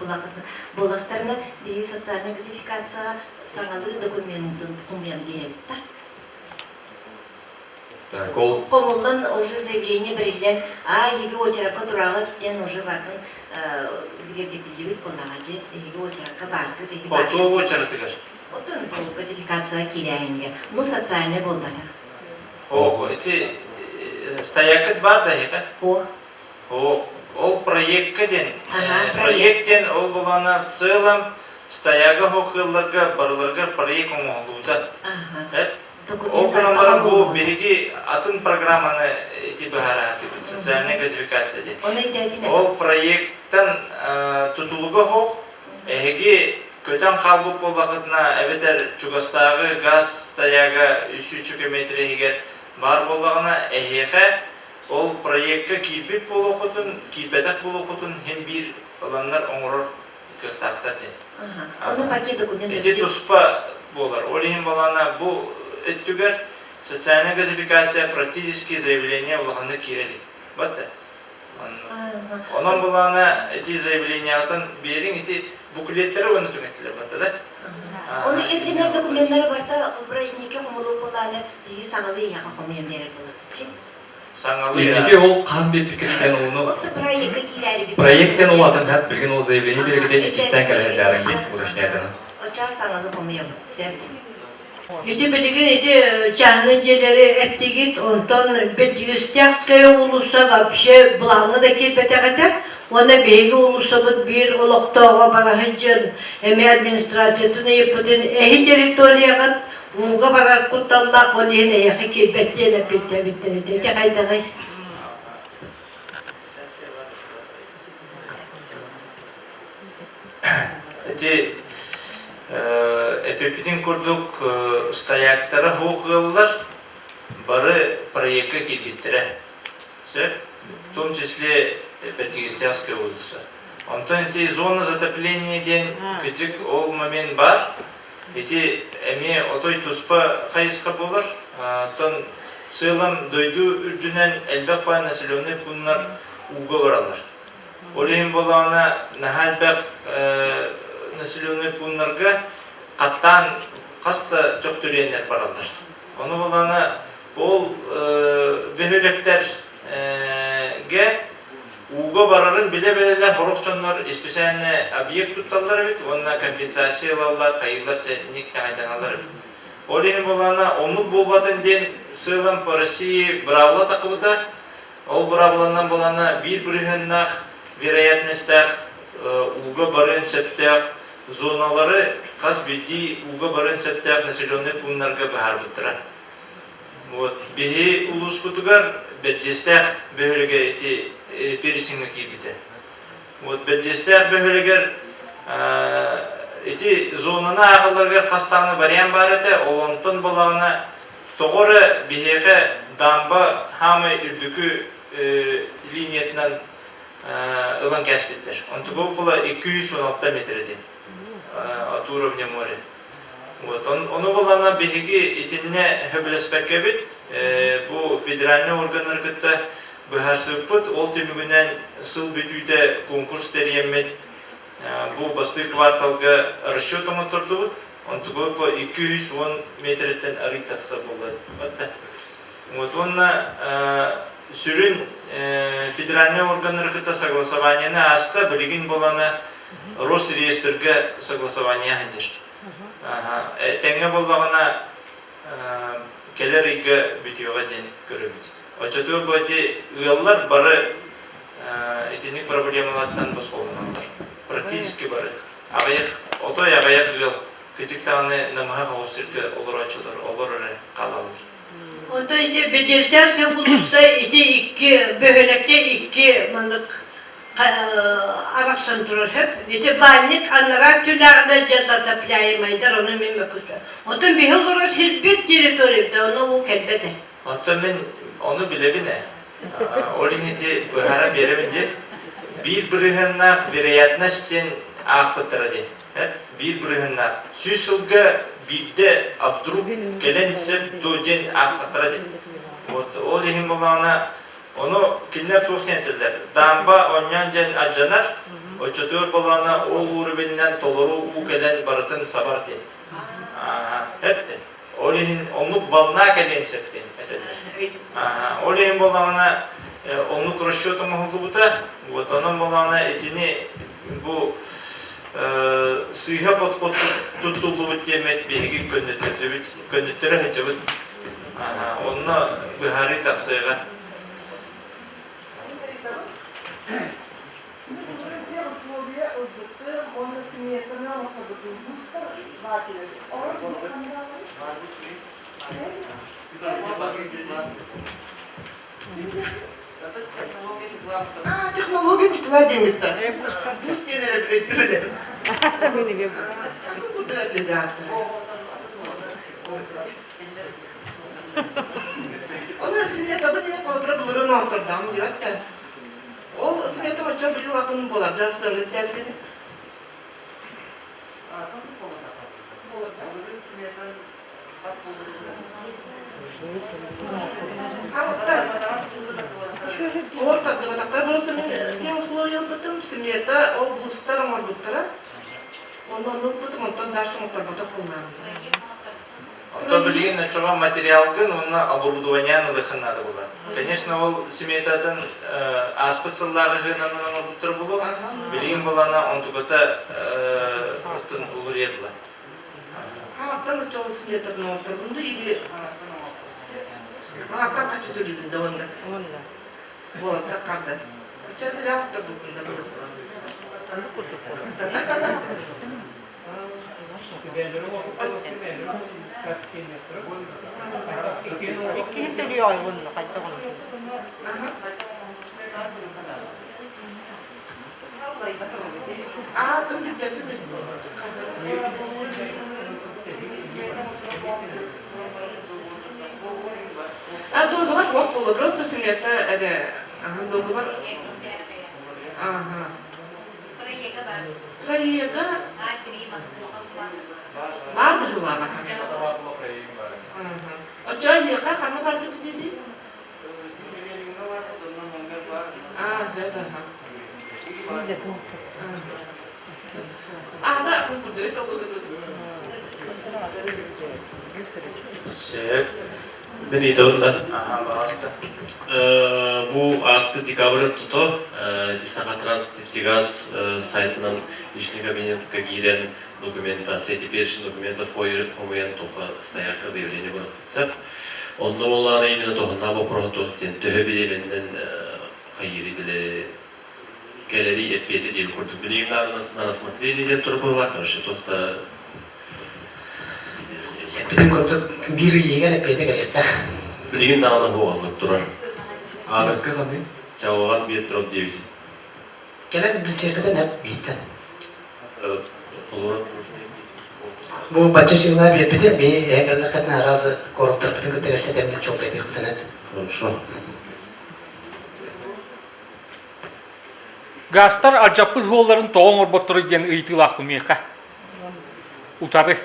болақтарына бейі социальный газификацияға саңалы документтің құмиян керекті. Комулдан уже заявление берилен, еге очеракка турағы китен уже бартын гердетілдебіт болағаджы, еге очеракка барды, еге барды. Ото очератығыр? Отын бұл газификацияға керейінге. Ну, социальный болмады. Эти стоякыт бар да, еға? Ол проектка ден. Проекттен ол болана в целом стояга хоқыларға, барыларға проект оңғылуда. Ол күнін барам бұл беге атын программаны эти бахараты, социальная газификация де. Оны идея Ол проекттан тутулуга хох, эге көтен қалбы боллағытына әбетер Чугастағы газ таяға 3 километр егер бар боллағына әйеқе ол проектқа килбет болу құтын, килбетек болу құтын hem bir olanlar оңырыр кықтақтар де. Оны пакет документ. Эти туспа болар. Олихим болана бұл өттігер социальная газификация практически заявление олағанды керелік. Бәтті. Онан болана эти заявления атын берин эти буклеттері оны түгеттілер. Бәтті да? Оны ерденер документтері барда құлбыра инеке құмылу боланы бейгі саңалы яға құмайын берер болады. Саңалы Неге ол қан беп пікірден оны Проектқа кирәлі бит. проекттен ол атын хәп білген ол заявление берегіде ikisinden кәрі жарың деп уточняйдыны. Оча саңалы құмайын сәбді. Ити билигин ити чахны желери эттигит, онтон бедюстякская улуса вообще планы да килбетегетер. Оны бейги улуса бут бир олоктоого барахыджын эми администрациятын еппутин эхи территорияган уга барар кутталла колихин эхи килбеттен эпитте биттен ити кайдагай. Эти эпипедин курдук стояктары хугыллар бары проектка килбиттере. В том числе Бертигистянская улица. Онтон эти зона затопления ден кычык ол момент бар. Эти эми отой туспа хайыска болар. Тон сылам дойду үрдүнен элбек ба населенный пунктар уга баралар. Олейм болана нахалбек населенный пунктарга каттан каста төктөренер баралар. Оны болана ол бехөлектер ге уга барарын биле-биле хорокчоннор специальный объект тутталар бит, онна компенсациялаулар, кайылар чайник таңайтаналар бит. Олейм болана онлук болбатын ден сылам по России бравла такыбыта, ол бравланан болана bir-birиннах вероятностях уга барын септях зоналары каз бидди уга барын септях населенный пунктарга бахар буттыра. Вот беги улус бутугар бедестях бөлөге эти пересинге кибите. Вот бедестях бөлөгер эти зонана агыларга кастаны вариант бар эте, олонтон болагына тогоры бегеге дамба хамы үрдүкү линиятынан ылан кәспеттер. Онтугу була 216 метрден от уровня моря. Вот оны болана беги этинне хөблеспекке бит. Бу федеральный органнар кытта бахарсыппыт ол түмүгүнөн сыл бүтүүдө конкурс терьеммет. Бу басты кварталга расчетомо турдубут. Онтугу по 210 метрден аритакса болот. Вот онна сүрін федеральный органнар кыта согласованияны аста билигин болана Росреестрге согласование хандир. Теңге боллагына келер иге битиога ден көрөбүт. Очотур боти ыаллар бары этинник проблемалардан босголгандар. Практически бары. Агаяк, отой агаяк ыал. Кытыктаны намага хоосирге олор ачылар, олор калалар. Онто ити бедюстякская улуса ити икки бөхөлекте икки мындык араксан турар хеп. Ити банник аннара түләгеле затопляемайдар, оны мен мөкүсө. Онтон бихолорос хилбет территорияда, оны ол келбеде. Онтон мен onu bilebine. Олинити бахара береминде bir-birine veriyatnaşten akıttırdı. Hep bir-birine. Süsülge birde abdurup gelense dojen akıttırdı. O lehim olana onu kimler tuhtentirler. Damba onyancan acanar. O çatıyor olana o uğrubinden toluru bu gelen baratın sabardı. Hep de. O lehim onluk valna gelen septin. Олейм болана онлук расчетом голубута, вот оно болана этини бу сыйга подход туттулубут темет беги көннөттөрө хачабыт. Онно быхари таксыга. Технология тепла денег-то. Onun smeta bu ne kadar bulurun ortadan diyor ki. O smeta o çok bir yakın bolar. Derseniz derdi. Ortak demetaklar burası tüm условия потом смета ол бустар мордуктара. Ondan потом ondan дальше мотор бата kullanıyor. Ото билигин чоға материалгын онна оборудованияны лыхыннады була. Конечно, ол сметатын аспыт сыллағы гынанын обуттыр булу, билигин булана онтугата улур ер була. Там чоға сметатын отырғынды или там қачы жүргенде онда. Вот, так правда. Сейчас для авто будет. А, там не пять. А долго вас было просто смета, долго вас. Ага. Проега. Var mı var? O çay yaka karnı var dedi dedi. Evet. Da kudret oldu. Sep. Ben итәгәндә. Aha, basta. Бу аспы декабрь туто Дисахатрans Нефтегаз сайтынан личный кабинетка кирен документация теперешних документов комуен тоха стояка заявление было писать. Он новолана именно того на вопрос тот төһөбилебенден хайри биле галерея пети дел курту биле на рассмотрение дел турбула, короче, тохта Bizim kurdu bir yere peyde gerekti. билеген дана бу алып турар. Адреске қандай? Чаваган 1-9. Gelen bir sefeden hep bitten. Olarak Bu başçılar bir bitim bir eğerler kadar razı koruptur bütün kıtır setemini çok edip tane. Хорошо. Gastar acaplı yolların toğun orbotturu gen ıytılaq bu meyka. Utarı.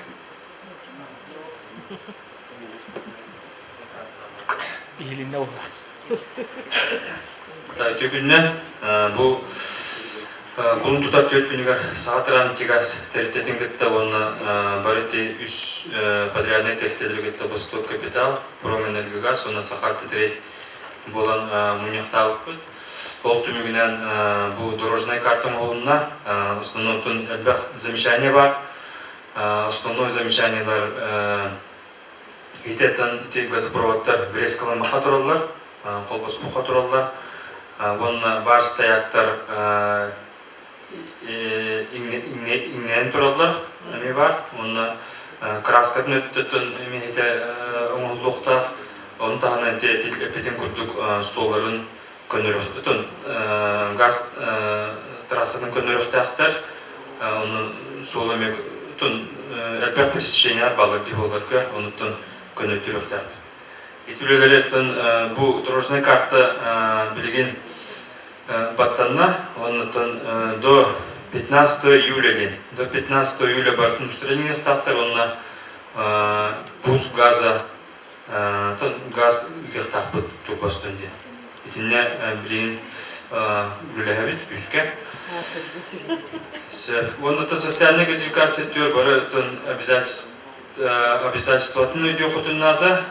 İyiliğinde olur. Tökүннен бу кулун тутар төрт күнүгөр саатыран тигас теритетин кетте оны барыты үс подрядный теритетилер кетте Восток Капитал, Променергогаз, оны Сахарты трейд болан мунякталып. Ол түмүгүнен бу дорожная карта молуна основной элбэх замечание бар. Основной замечаниелер итеттен газопроводтар Брескалан махатуралар, колбос махатуралар. Bunun бар стояктар иңнен туралар, эми бар. Onun краскатын өттөтөн эмите оңулуктар, onun тагына эпетин курдук соларын көнөрөктөн газ трассасын көнөрөктактар, onun сол эме тон элбек пересечения балар диболарга, onun көнөтүрөктөр. Итүлелерден бу дорожная карта билген баттанна, оннан до 15 июля до 15 июля бартын устранениях тактар, онна пуск газа, газ их таппыт тупастынде. Итинне билген үлелебит күскә. Онда социальная газификация төр бары обязательстватын өйдеқытын надо.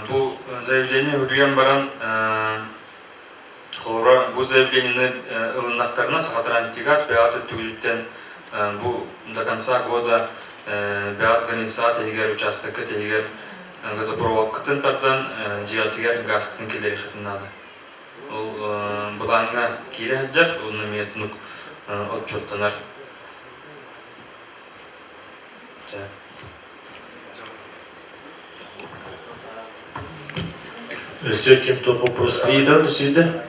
Бу заявление үрген баран бу заявлениені ылыннақтарына Сахатран Нефтегаз бәғат өттігіліктен бу до конца года бәғат организация егер участок егер газопровод кытынтардан жиятыгер газ кытын келері қытын надо. Ол бұлаңға кейлі әддер, оны метнук отчеттанар. Monsieur kim то вопрос? Лидер Monsieur.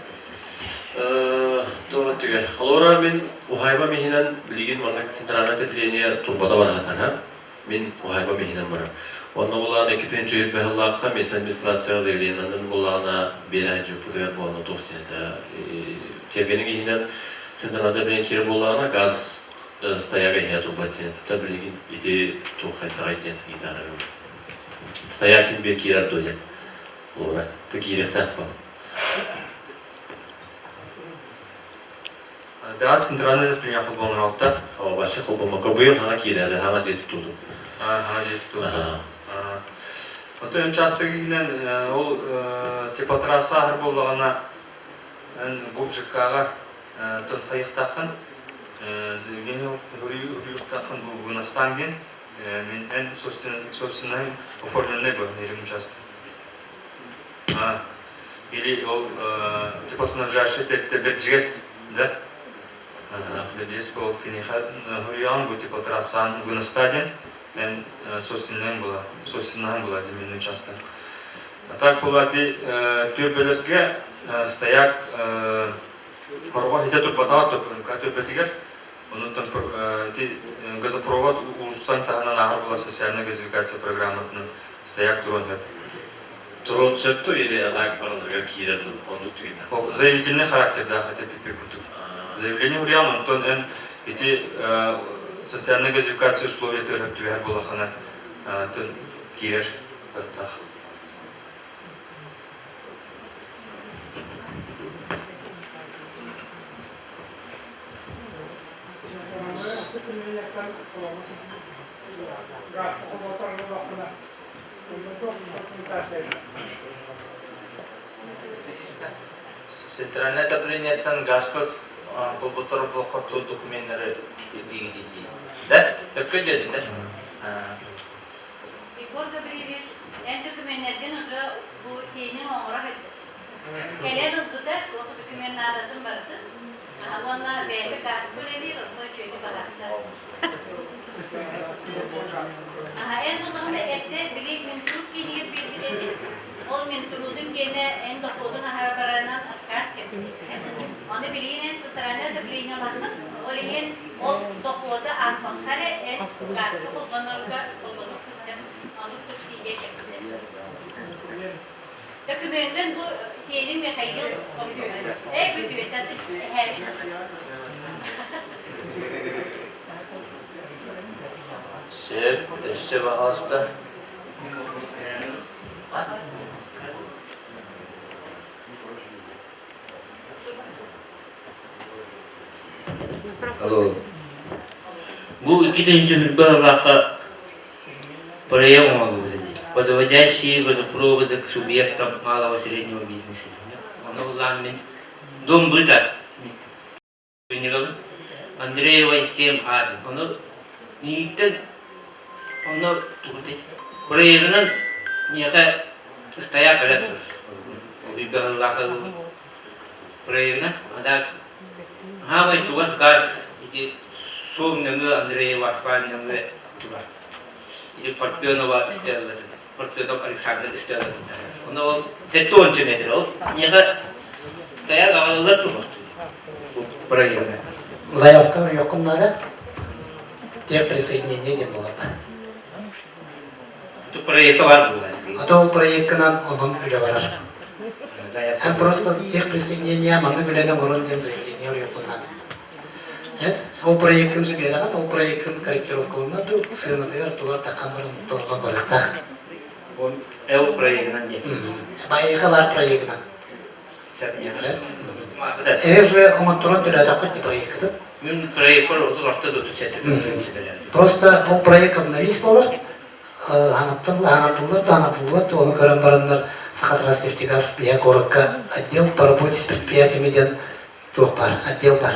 То тегер. Халора мен ухайба мехинен лигин мартак центральное отопление турбада бар хатана. Мен ухайба мехинен бар. Онда буларда экитен чөйүп бехаллакка местный администрация заявлениянын буларна берәҗү путер болну тохтета. Тергенин мехинен центральное отопление кире буларна газ стояга я турбатен. Таблигин иде тухайтайден идара. Стоякин бер кирер доен. Лора, такие рехтахпа. Да, центральный отопление холбон ралта. О, башка холбон макабыр, хана кирер, хана жет туду. Хана жет туду. Вот участогинен ол теплотрасса ар боллагана губжикага тон хайыктакын заявление хурюктакын бу вынастанген мен эн собственно оформленный был на участок. Или ол теплоснабжающий бер жигес, да? Бер по книха хуян бу теплотрассан вынастаден, мен собственным была земельный участок. А так была ти тюрбелерге стояк хорва хите турбатава топрынка тюрбетигер, onu там ти газопровод улусан тахана нахар была социальная газификация программатының стояк турон хеп. Турон сетту или атак парадага кирердин онду түйүнө. Заявительный характер, да, это пипекуту. Заявление урян, Антон Н. Эти социальная газификация условия törөп түбәр булахана тон кирер тах. Центральное отопление газка колботор блокка тол документтері дигити. Да? Только дедin, да? Егор Габриевич, en dökümenlerden уже bu şeyinin oğra hacı. Kelen oldu da o dökümenlerden vardı. Onlar belki gaz görevi o şöyle balaslar. En bunun da ette bilik mintruk kinir birbirine. Ol mintrudun gene en dokudun aharbaranan gaz kendi. Onu bilinen sıtırana da bilinen bakın. Olihin ol dokuda anfankare en gaz kullanırga kullanırken onu subsidiye şeklinde. Dokümentin bu şeyinin mekayıl büyük tadı her Sebe hasta. Bu iki hülbalarla проявом подводящие газопроводы к субъектам малого и среднего бизнеса. Дом быта Андреева 7А. Ниттен проявлен нека стояк электр. Хülbalarla проявлен. Ада хавай чугас газ эти сом нэмэ Андреева асфальт нэмэ чуга. Или Парфенова Стелла, Парфенов Александр Стелла. Он тетон ченедер, он нега стоял галалар турмуш. Проявлено. Заявка якыннада тех присоединение не было. Это проект var bu. А то проектынан onun öyle var. Hem просто тех присоединения манны bilen горон ден заявление якыннада. Ол проекттің жібераған, ол проекттің корректировкаланады, сыйынадығар тұлар таққан барын тұрған барықтақ. Ол проектінен не? Байыға бар проектінен. Же оңын тұрын түлі атаққытты проекті. Мен проекттер отыз арты да түсеті. Просто ол проект обновись болар, анатылылар, оны көрін барындар Сахатрас нефтегаз бия коракка отдел по работе с предприятиями ден тух бар, отдел бар.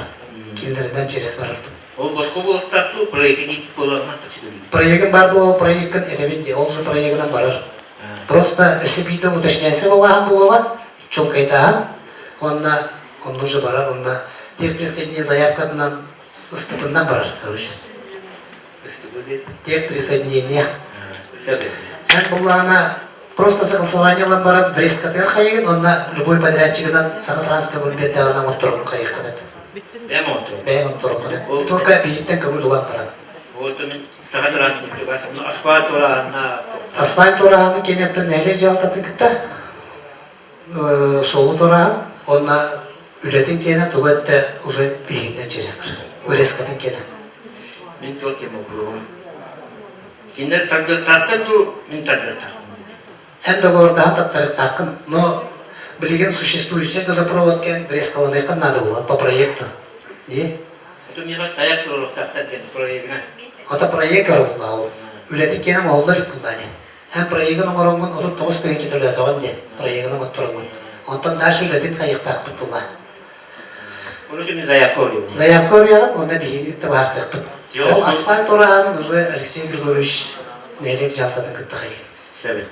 Килдерден через барар. Ол башка булаттарту проекти боларман тачыды. Проектин бар болу, проекттин эребинде, ол же проектинен барар. Просто эсебиде уточняйся болған болуға, чолкайдаған, онна же барар, онна тех присоединение заявкатынан ыстыпынан барар, короче. Тех присоединение. Эн болғана просто согласованиялан баран врезкатыр хайын, онна любой подрядчигынан сахатранска бөлбеттагана моторун хайыкканып. Бәм отыр. Бәйін тұрғаны. Только бейіттен көмір ұлан баран. Вот мен сағат расында басым. Асфальт орағына. Асфальт орағаны кенеттен нәлек жалтаты кітті. Солу орағын, онна үлетін кені тұғытты уже бейінден через бір. Врезкатын кені. Мен тот ем оқырым. Киндер тағдыр тақтын ду, мен тағдыр тақтын. Ән договордан тақтары тақын, но білеген существующий газопровод кен врезкаланы қын надо было по проекту. Не? Это мне стоят турок тақтар кен проектна. Ата проект арабызла ол. Үлетін кені мауылдар бұлданы. Ән проектінің орынғын отыр 9 тегінші түрлі атаған ден. Проектінің отырыңын. Онтан даш үлетін қайықтақ бұт бұлда. Onu şimdi Zaявka oluyor. Заявка орияған, онда бейіндікті барсық бұт. Ол асфальт орағанын уже Алексей Григорьевич нелек жалтатын күтті қайық. Şöyle.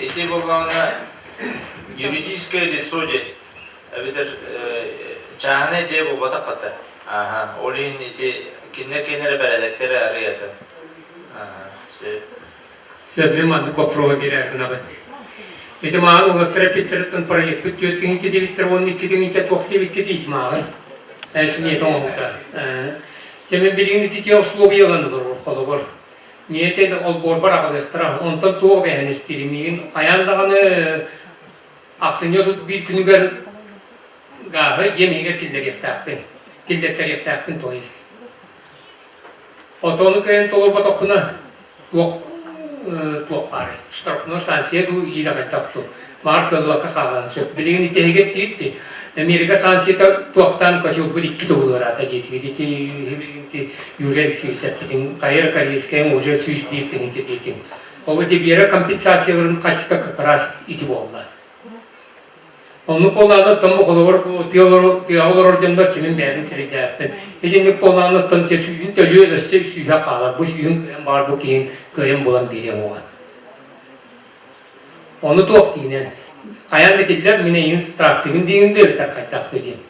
Эти болғаны юридическое лицо де, әбетер чағаны де бұл батақ қатты. Олейін эти кенер бәрәдәктері арыяты. Сөбем маңды көпруға берәргін абын. Эти маған олаттыра петтеріттен проект бүт өттігінші дебіттер 12-дегінші тоқты бітті дейді маған. Әсін еті оңылта. Темен білігін тете условияланы дұрыр қолы бар. Ниетен ол борбар ағылықтыра. Онтан тоғы бәйін істелемейін. Аяндағаны ақсыне тұт бір күнігер ғағы емегер тілдер ектақпен. Тілдеттер ектақпен тойыз. Отоны кәйін толыр батақпына туақ бары. Штарпына сансия ду илағай тақту. Марк өзуақа қағаны сөп. Білігін итегет дейітті. Америка сансията туақтан көшіл бір 2 тоғылы ата жетіге дейті юрелік сүйсеттің қайыр корейскайын уже сүйіс бейттігін жететін. Ол өте компенсацияларын қачыта көпірас ити болды. Оны боланы тұмы қолығыр теолор ордендар кемен бәрін сірейді әппен. Ежендік боланы тұм сүйін төлі өсі сүйіға қалар. Бұл сүйін бар бұл кейін көйін болан берен оған. Оны тоқ дейінен. Аян кетелер мене ең страктығын дейін дөбітер қайтақты дейін.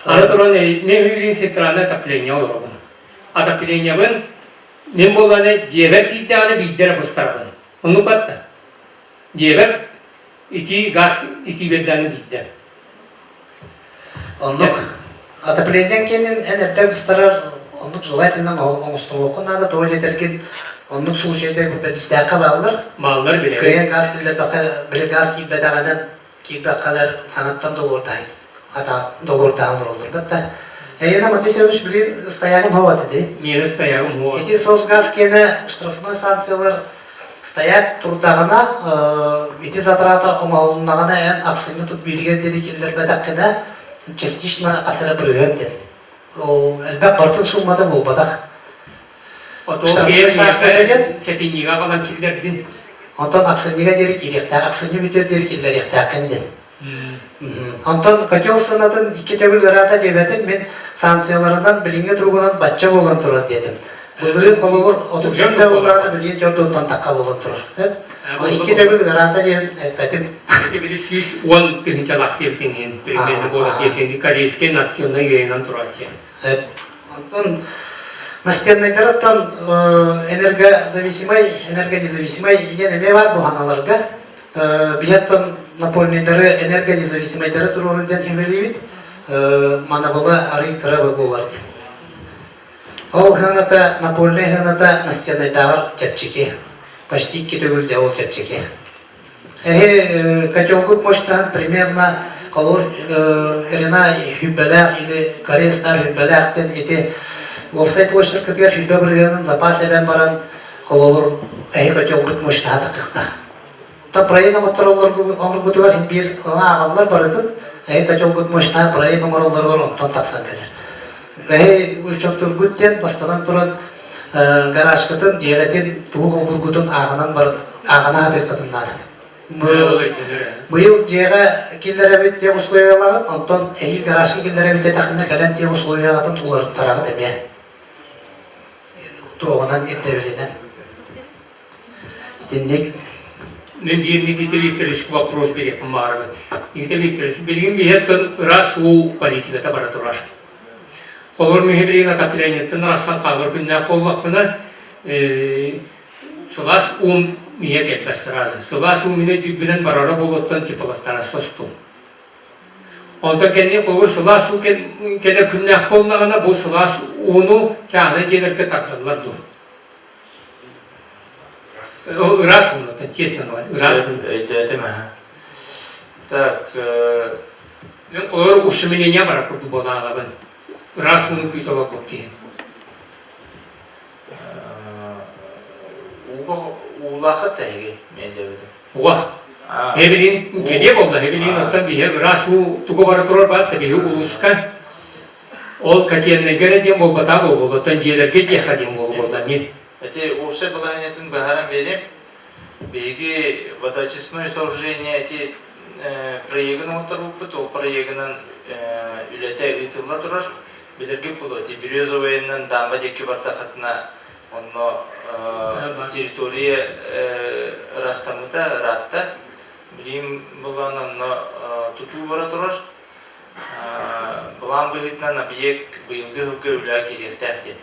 Ары тұрған мен үйлен сеттераны отопление олығын. Отопление бұн мен боланы дебер кейді аны бейдері бұстарғын. Оны қатты. Дебер ити газ ити берданы бейдер. Ондық отоплениен кенен ән әбді бұстарар ондық жылайтыннан оңыстың оқын ады тоғыл етерген Onun случайда bir istaka bağlılar. Bağlılar bile. Köye gaz kirler bile gaz gibi bedavadan gibi kadar sanattan doğurdaydı. Hatta doğurdan olur. Hatta yine ama biz önüş bir стоягым hava dedi. Meni стоягым hava. Эти соц газ кене штрафной санкциялар стоят турдагына эти затраты оңолундагына эн аксыны тут билген дерекелер бедаккене частично асыра бирген dedi. O elbette bartın sumada bu badak. Oto bir setiniga kalan killerden. Ondan aksiniga deri kirekta, aksini biter deri killer yaktakenden. Ondan котел sanatın 2 tebül garata debetim men sanksiyalarından bilinge turgunan batça bolan turur dedim. Bızırın kolu var, 30 tebüllarını bilgen jordondan takka bolan turur. O 2 tebül garata dedim, betim. Tebülü 110 tığıncalak devdingen, bilgeni bolan devdingen, Koreyske nasyonuna yayınan turacı. Ondan Настеннайдараттан энергонезависимай иден эме бар бу ханаларга. Бияттан напольныйдары энергонезависимайдары турурундан хемелибит. Мана була ары кырабы боларды. Ол ханата напольный ханата настеннайдар чепчики. Почти 2 төгүлдө ол чепчики. Котелгут мощтан примерно Колор эрена хүббелер или корейстар хүббелерден эти вебсайт площадь кытыр хүббе биргенин запас эбен баран колор котел гут муштада кыкта. Та проект моторлар оңгыр гутуар бир агалар баратын котел гут муштада проект моторлар бар онтан таксан келер. Учоктур гуттен бастан туран гараж кытын жеретин тугул бургутун агынан бар агана дыртыннар. Быйыл жега киллере бит те условиялар, антон эйил гаражга киллере бит такында кален те условияларын улар тарагы деме. Тоғынан эптебелинен. Итиндик мен bir nitelikli вопрос берем марга. Nitelikli bilgin bihetten rasu politikada bara turar. Olur mühebrin atapileniyetten rasan kalır günler kollakmına сылас ум мие келбес сразу. Сылас ум мине дүббінен барара болуттан типалықтана состу. Онда кенне қолы сылас ум келе күннәк болнағына бұл сылас уну чағына делерге тақдалар ду. Раз уну, честно говоря. Раз уну. Так, мен олар ушыменене бара құрды бола алабын. Раз уну күйтала көп дейін. улақы тәйге мен де өдім. Уақ. Хебелин келе болды. Хебелин оттан бейе раз у туғы бара тұрар барды. Бейе улысқа. Ол кәтенне кереден бол бата бол болды. Оттан делерге дехаден бол болды. Мен. Эти осы баланетін бағарам берем. Бейге водочистное сооружение эти проегін отырып бұд. Ол проегінің үлеті ұйтылда тұрар. Білерге бұл. Эти Березовайынан дамба декі бартақатына онно территория растамыта ратта билим булан онно туту бара турар булан быгытнан объект быйылгы хылгы үлә керектәхте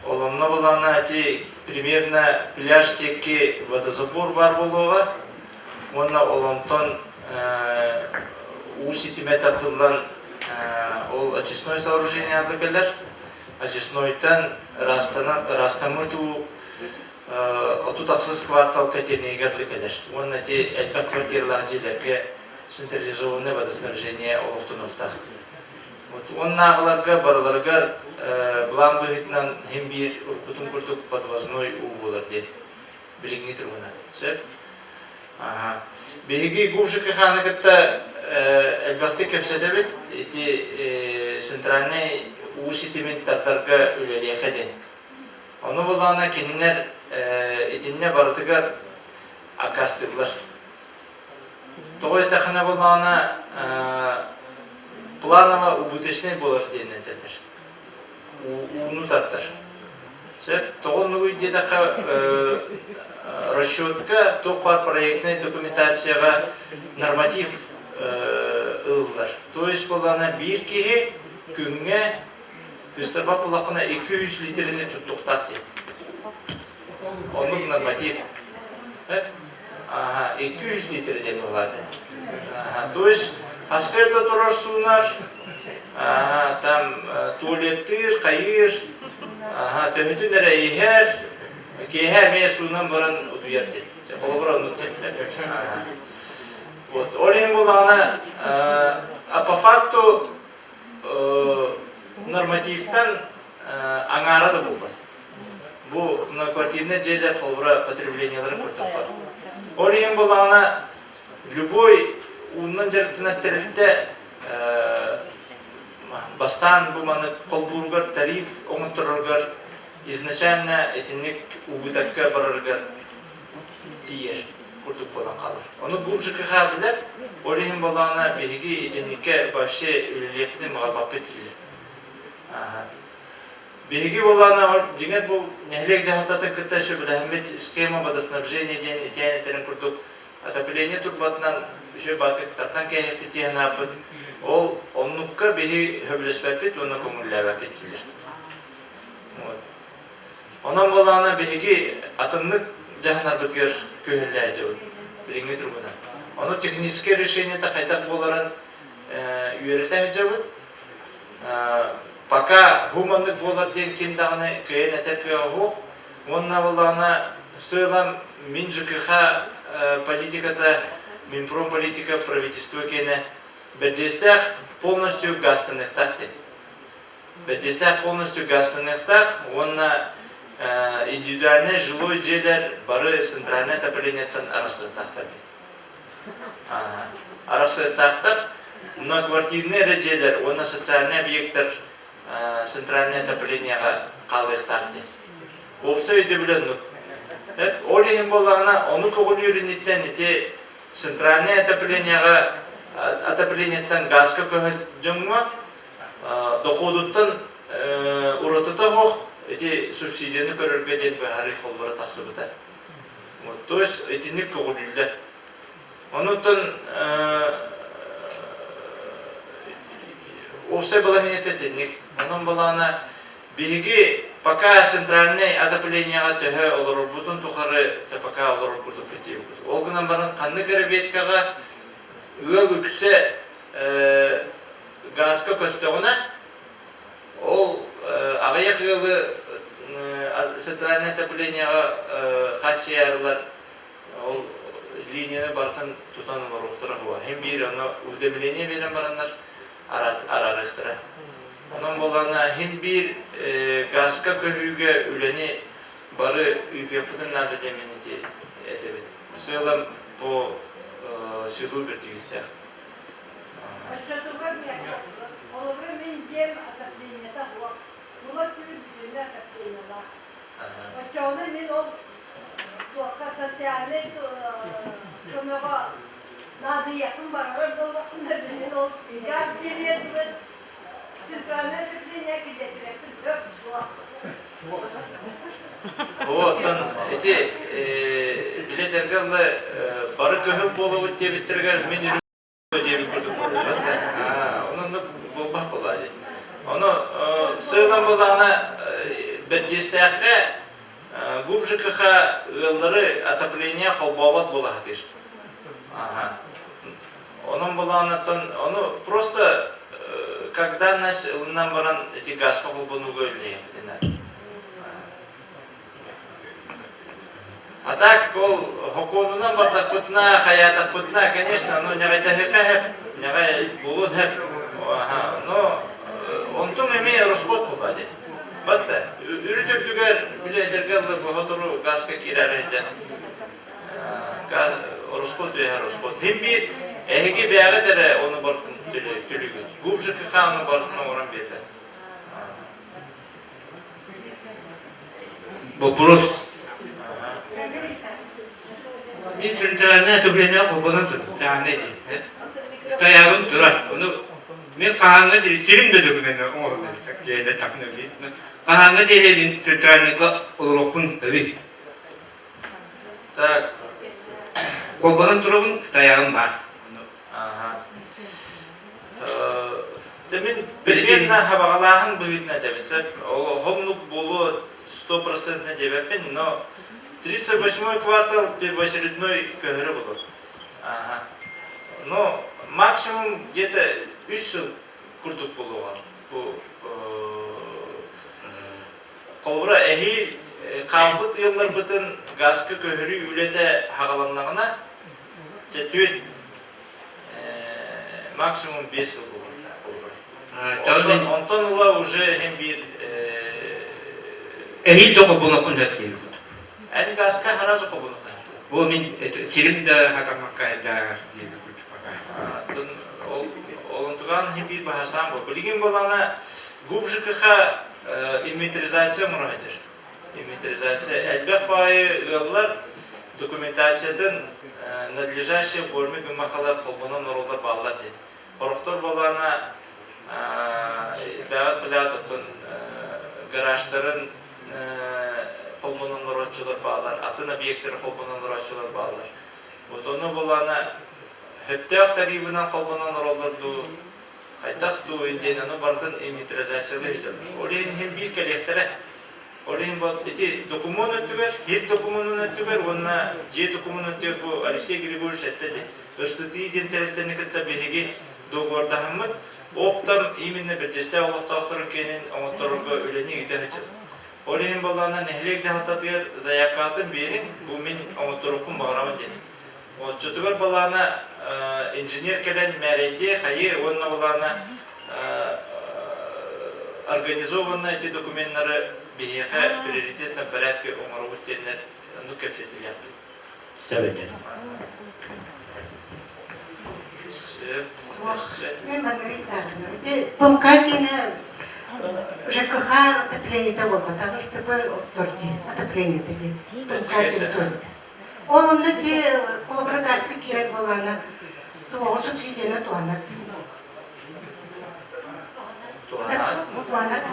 оломно булана ти примерно пляж теки водозабор бар болуга онна оломтон уситиме таптылдан ол очистное сооружение адыкалар очистнойтан растамыту отутақсыз квартал катернегерлі кәдір. Оны те әлбәк квартирлар желерге централизованное водоснабжение олықтың ұқтақ. Оның ағыларға, барыларға бұлан бұғытынан hem bir ұрқытын күрдік подвозной у болар де. Білігіне тұрғына. Сәп? Беге ғушықы қаны күтті әлбәқті кәпсәді бет, еті центральный уситимин тартарға үлелі қаден. Оны болағына кенінер етінне барытығар акастырлар. Тоғы етақына болағына планова убытышный болар дейін әтелдір. Уну тартыр. Тоғын нүгі детаққа расчетка тоқ бар проектный документацияға норматив ылылар. То есть болағына бір кеге күнге Күстірба бұлақына 200 литріне тұттықтақ деп. Онлық норматив. 200 литрден болады. То есть, асырда тұрар суынар, там туалеттір, қайыр, төхітін әрі ехер, кейхер мен суынан бұрын ұтуяр деп. Қолы бұра ұнық деп. Олен болағына, по факту, нормативтан аңара да болды. Бұл квартирный жерлер қолбыра потребленияларын көрдіққа. Ол ең болағына любой ұнның жарықтынан тірілді бастан бұманы қолбұрғар тариф оңын тұрырғар изначально етінік ұғыдаққа барырғар тиер көрдік болан қалыр. Оны бұл жықыға білер, ол ең болағына бейгі етінікке бапше үлілектің мұғабап етілер. Беги болана дигән бу нәһлек җәһәттә китәше белән бит схема водоснабжения дигән итәнетерен күрдек. Отопление турбатынан үше батык тартан кәһә питәна бит. Ол оннукка беги хөблеспәп бит, оны күңелләп битилер. Онан болана беги атынлык җәһәннәр биткәр көһелләҗә. Билеңне турбана. Оны техническое решение та кайтак боларын үйрәтә җәбит. Пока гуманлык болар ден кемдағыны көйен әтәркөйі ғуқ, онна болағына сыйлам мен жүкіға политиката, Минпром политика правительство кені бәдестәқ полностью гастынықтақ ден. Бәдестәқ полностью гастынықтақ, онна индивидуальный жилой жерлер бары центральный отоплениеттен арасыздақтар ден. Арасыздақтар, на квартирный жерлер, онна социальный объекттар центральное отоплениеға қалықтақты. Опса өйді білен нүк. Ол ең болағына, оны көғыл үйрінеттен ете центральное отоплениеттен газқа көхіл жоңма, доходуттан ұратыта хоқ, ете субсидияны көрірге ден бөхәрі қолбара тақсы бұта. То есть, етінік көғыл үйлер. Онуттан Опса болағын ететінік. Onun balağına Биһиги пока центральный отоплениега төһө олорор бутун тухары пока олорор курдук кетип. Ол гынан баран канны керебеткага ыл үксе газка көстөгүнө ол агаяк ылы центральный отоплениега качыярылар ол линияны бартын тутан олоруктара хуа. Hem bir ona udemleniye veren baranlar ararıştıra. Onun bolana hem bir gazka köhüge üleni barı yapıdın nerede demeniti etebet. Söyledim bu silu bir tigistler. Nadı yakın bana, dolaşın da benim o yaz geriye durup Sırtlarına tüplüğüne gideceksin, dört O tan eti bile dergalı barı köhül bolu tebittirger men yürü diye kurduk. Onun da bu bakıladı. Onu sığdan bolana bedjesteyakka gubjikaha yılları atapleniye kolbabat bolahdir. Onun bolana onu просто когда нас нам баран эти газ колбону гөлле битенер. А так ол хоконунан бардак бутна, хаята бутна, конечно, но не гайда хеп, не гай булун хеп. Но онтун эме расход булады. Батта үрүтүп дүгөр биледергелди бу хотору газга кирерден. Газ расход я расход. Hem bir эги бягыдыр оны бартын түлүгү. Губжык ханы бартын оран берди. Вопрос. Мен центральное отопление колбонан тур. Таны. Стоягым турар. Оны мен кааңга дери сиримде дөгүнөн оңорун. Кээде такны ки. Кааңга дери мен центральныйга олорокпун деди. Так. Колбонан турабын стоягым бар. Темен примерно хабагалахан быгытна тебенсе, хомнук болу 100% дебеппен, но 38-й квартал первоочередной көгөрү болот. Но максимум где-то 3 жыл курдук болуган. Бу колбура эхил калбыт йыллар бытын газка көгөрү үлете хагаланнагына жетүет максимум 5 жыл болот. Онтон ула уже hem bir Ehil de kolbona kondat değil. En gaska harajı kolbona kondat. Bu min sirim de hatamakka da değil. Oluntugan hem bir bahasan bu. Bilgin bolana gubjıkıha inventarizatsiya murahadır. Inventarizatsiya elbek bayı yollar dokumentatsiyadan надлежащие формы гымакалар колбона норолдар баллар дейді. Қорықтар болана бәғат білат отын гаражтарын колбона норочулар баллар, атын объекттері колбона норочулар баллар. Оны болана хөптеақ тарибынан колбона норолдар ду, қайтақ ду өнденені бардың имитразациялы етілді. Олейін hem bir коллектері Олейін бұл эти документ өттігер, хет документын өттігер, онына же документ өттігер бұл Алексей Григорьевич әттеді. Үрсіті иден тәріттені кітті бейге доғырдағымыд, оптам именно бір жесте олықтақтырын кенен оңыттырынғы өлені ете ғычыр. Олейін болғана нәхілек жағылтатығыр заякатын берін, бұл мен оңыттырықпын бағырамын дені. Отчытығыр болғана инженер кәлін мәрейде, қайыр, онына болғана организованно эти документтары бейеха приоритетно порядке омарубут тернер нукефсетил yaptı. Söyle. Мен Маргарита. Помкакина ЖКХ отопление того, потому что отторги, отопление таки. Помкакина тоже. Он те колобрагас пикират балана, то субсидия на туанат. Туанат.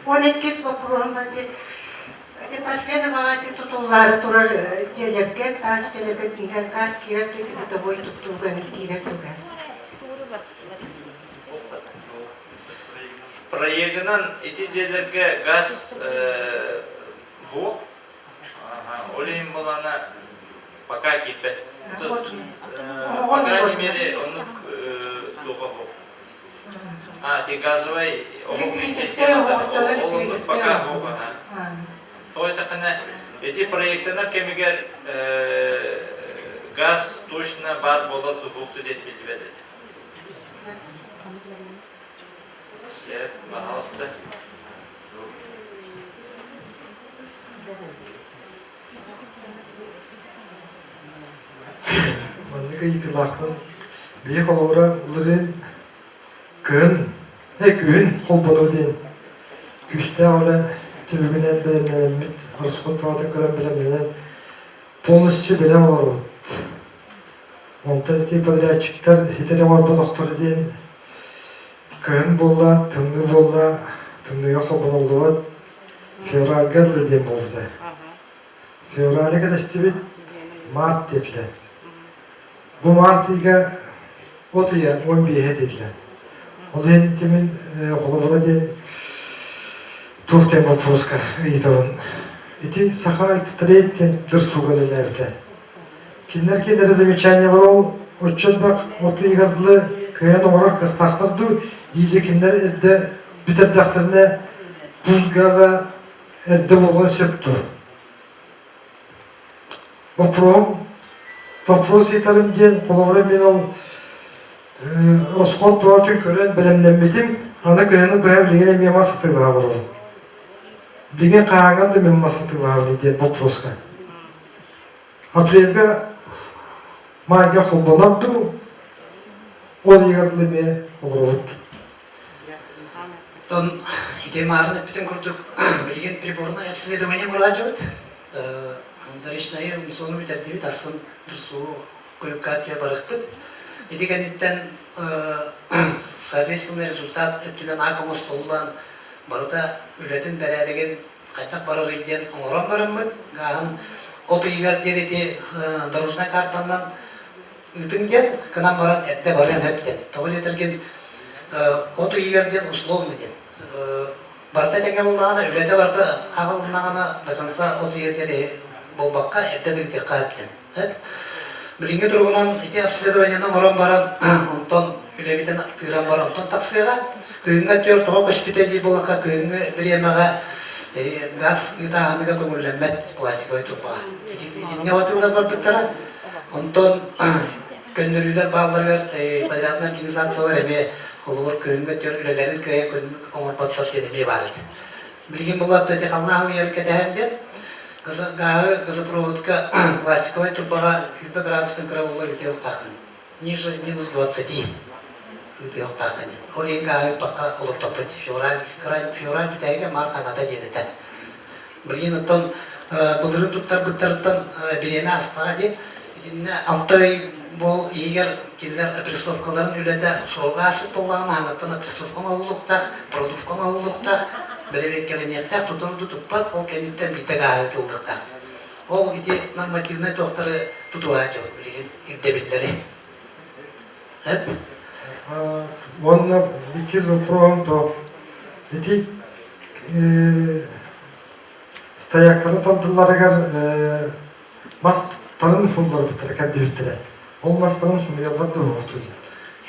Он etkisi bakıyorum de parfene bağlı tutular turar çelerken tas çelerken gaz kirer tutup da boy tutup ben kirer gaz. проектынан эти жерлерге газ бух. Олим булана пока кипет. По крайней мере, он туго бух. Те газовый олымыз пока бух. То это эти проектынан кемигер газ точно бар болот духукту деп билбедет. Пожалуйста. Манныка итилахын бей холора улырын күн, күн холбону дейін. Күшті аула тибігінен білімнен, арысқот бағды көрін білімнен полностью білім олар өт. Онтан еті подрядчиктар хитері орбадықтары дейін күн болла, түмні болла, түмніге холбону олуат февральға дейін болды. Февральға да стебет март детлі. Bu martiga otuya 11 dediler. O da itimin kolabora diyen tuhtem vapurska itavun. İti saha titreyetten dırsugalelerde. Kinler kendere замечаниялар ol, отчет бак, otu yıgardılı köyen olarak taktırdı. İyice kinler evde bitirdaklarına buz gaza evde olan söktü. Вопрос еталым ден, қолавыры мен ол Росход туатын көрен білімден бетім, ана көйені бәйім білгене мен масықтылы алыр. Білген қағанды мен масықтылы алыр ден вопроска. Апрельға майға қолбанарды, ол егардылы мен қолыр өт. Тон идемарны бітін көрдік, білген приборны обследование мұра жабыт. Заречная соны битердибит асын дурсу коюп катке барыкпыт. Эдегендиттен соответственный результат өттүнөн акымыз солулан барыта үлетін бәрәдеген қайтақ барыр иден оңыран барымбыт. Гағын оты егер дерети дорожна картандан үтінген, кынан баран әтті баран өптен. Тобыл етірген оты егерден условны ден. Барыта тәңе болдағана үлеті барда ағылынағана дақынса оты егері болбаққа әттедігіде қайыптен. Білінге тұрғынан эти обследованияның оран баран, онтон үлебітен тыыран баран, онтон тақсыға, күйінгі төр тоға госпиталий болаққа, күйінгі бір емаға газ ұйдағаныға көңілленмет пластиковай тұрпаға. Етіне ватылдар бар бұттара, онтон көндірілер бағылар подрядный организациялар әме қолығыр күйінгі төр үлелерін көйен көңіл қоңырпаттап денеме бар еді. Білген болап өте қалына алы ерке дәйімден, газопроводка пластиковая труба 100 градусный градусный летел тақын. Ниже минус 20 летел тақын. Олен гавы пока улуптапыт. Февраль бітәйге март аңата дедетен. Білген оттон бұлырын тұттар бұттарыттан береме астаға де. Алтай бол егер келдер опрессовкаларын үледі солға асып болғаны аңаттан опрессовкама ұлықтақ, продувкама ұлықтақ, біревек келенеттақ, тұтырды тұтпат, ол кәметтен биттігі ағытылдықтақ. Ол еде нормативный тоқтары тұтуға жауып білген ебдебілдері. Онна икиз вопросом то эти стояктары тардыларыгар мастарын фундлар биттері, кәбдебіттері. Ол мастарын фундлар да оғытуды.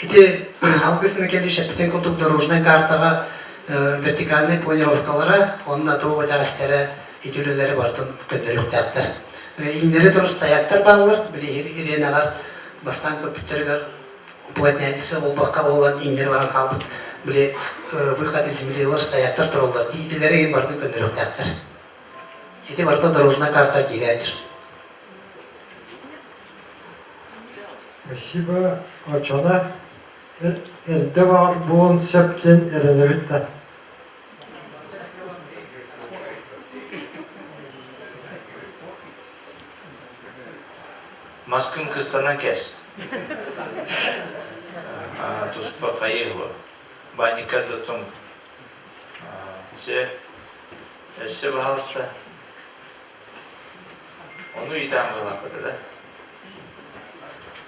Эти алгысыны кенде шәптен көтіп дорожный картаға вертикальный планировкалары, онна тоғы тағыстары етілілері бартын көндіріп тәқтір. Иннері тұрыс таяқтар бағылар, біле иренағар, бастан көпіттергер уплотняйдысы ол баққа болған иннер баран қалбыт, біле выход из землелер таяқтар тұрылдар. Етілері ең бартын көндіріп тәқтір. Еті барта дорожный карта керетір. Спасибо. Очона эрде бар буын сөптен эрене бітті. Маскын кыстанан кәс. Туспа фаегова. Баника дотом. Әсі бағалыста. Onu итам ғылақыды да.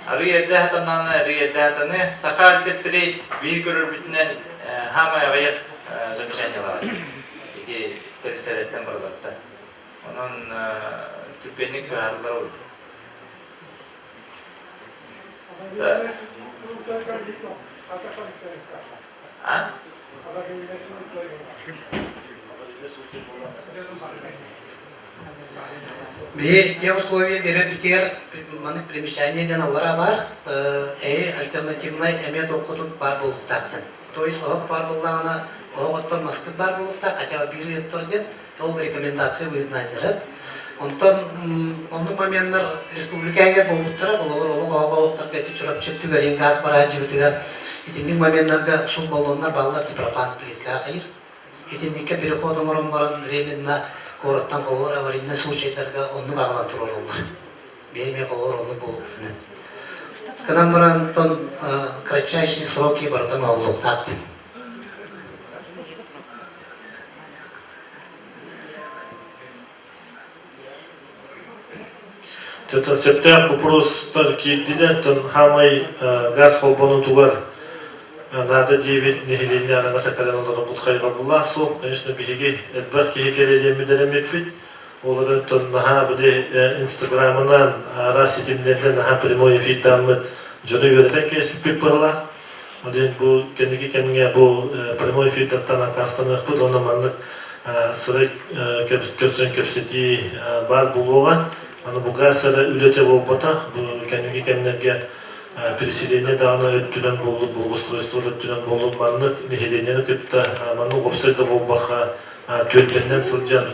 Arı yerde hatananı, arı yerde hatanı sakal teptireyip bir görür bütünen hama ayık замечаниялар. Эти территориялардан барларда. Onun Türkmenlik baharlar olur. Ha? Те условия беребитер примещание аллара бар, альтернативный эмед окутут бар булуктактан. То есть ол бар буллагана оғыттан маскыт бар булукта, хотя бы бир еттірден ол рекомендация выднайдырып. Онтан оның моменттер республикаға болуттыра, олар оғыттар кәті чұрап чөптігер, газ бара жібітігер. Етіндік моменттерге су баллондар баллар пропан плитка қайыр. Етіндікке переходом орын баран временно городтан колор аварийный случайларга онны баглан турар олар. Берме колор онны болуптыны. Канан баран тон кратчайшие сроки бардан олуктат. Тетен септяк вопростар кийдиден тон хамай газ холбону тугар надо 9 нехилинне анага такадан оларға бұтқайға бұлла сол, конечно, биһиги эдбар кихекеледен бидеремеппит. Оларын тон наха биде инстаграмынан, ара сетимдерден наха прямой эфирданмыт жоны көрден кеспиппит бұғылақ. Олен бұл кенеге кемге бұл прямой эфирдаттан акастан өкпіт, оны мандық сыры көрсен көпсети бар бұлуға. Аны бұға сәрі үлете болбатақ, бұл кенеге кемнерге переселение дана өттүнөн болду, бургустройство өттүнөн болду, маннык нехеленени кытта, маннык опсайда болбаха төлбенден сылжан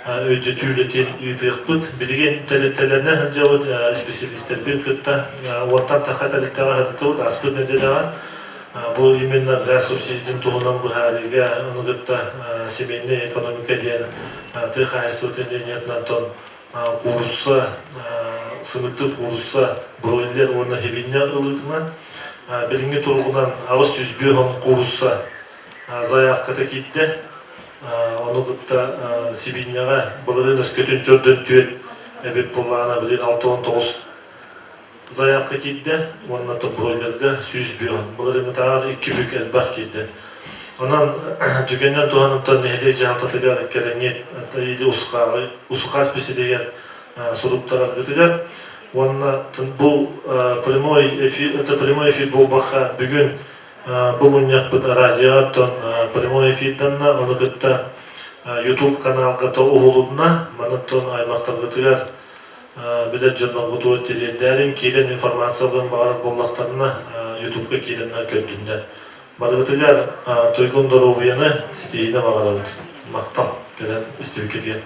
өйдө түүлетен ыйдыкпыт. Билген телерне хыржабыт специалисттер бир кытта, ортан тахаталыктага хыртыбыт, аспыр неделага. Бу именно газ субсидиядын тугунан бу харига, аны кытта семейный экономика ден, тыхайсы өтенденетнан тон курса, сыгыты курса, бройлер оны хебинне ылытынан, билинги тургунан агыс жүзбеғын курса заявката китте, оны кытта Сибинняға бұлырын өскөтін жүрден түйет әбет бұлағына білен 6-19 заявка китте, онына то бройлерге жүзбеғын, бұлырын тағар 2 бүк әлбақ китте. Онан түгеннен туғанымтан нәхелер жағалтатыгар кәләңет, усуқа спеси деген суруптар ардытыгар. Онна бұл прямой эфир бұл баха бүгін бұл мұнияқпыт радиоға тон прямой эфирданна, оны қытта YouTube каналға то оғылудына, маны тон аймақтар ғытыгар білет жырнан ғытуы телендерін, кейден информациялығын бағарық боллақтарына YouTube'ға кейденна көрдіндер. Барғытыгар тойгон дору бұяны сетейіне бағарауыд. Мақтал кәден үстіп кеткен.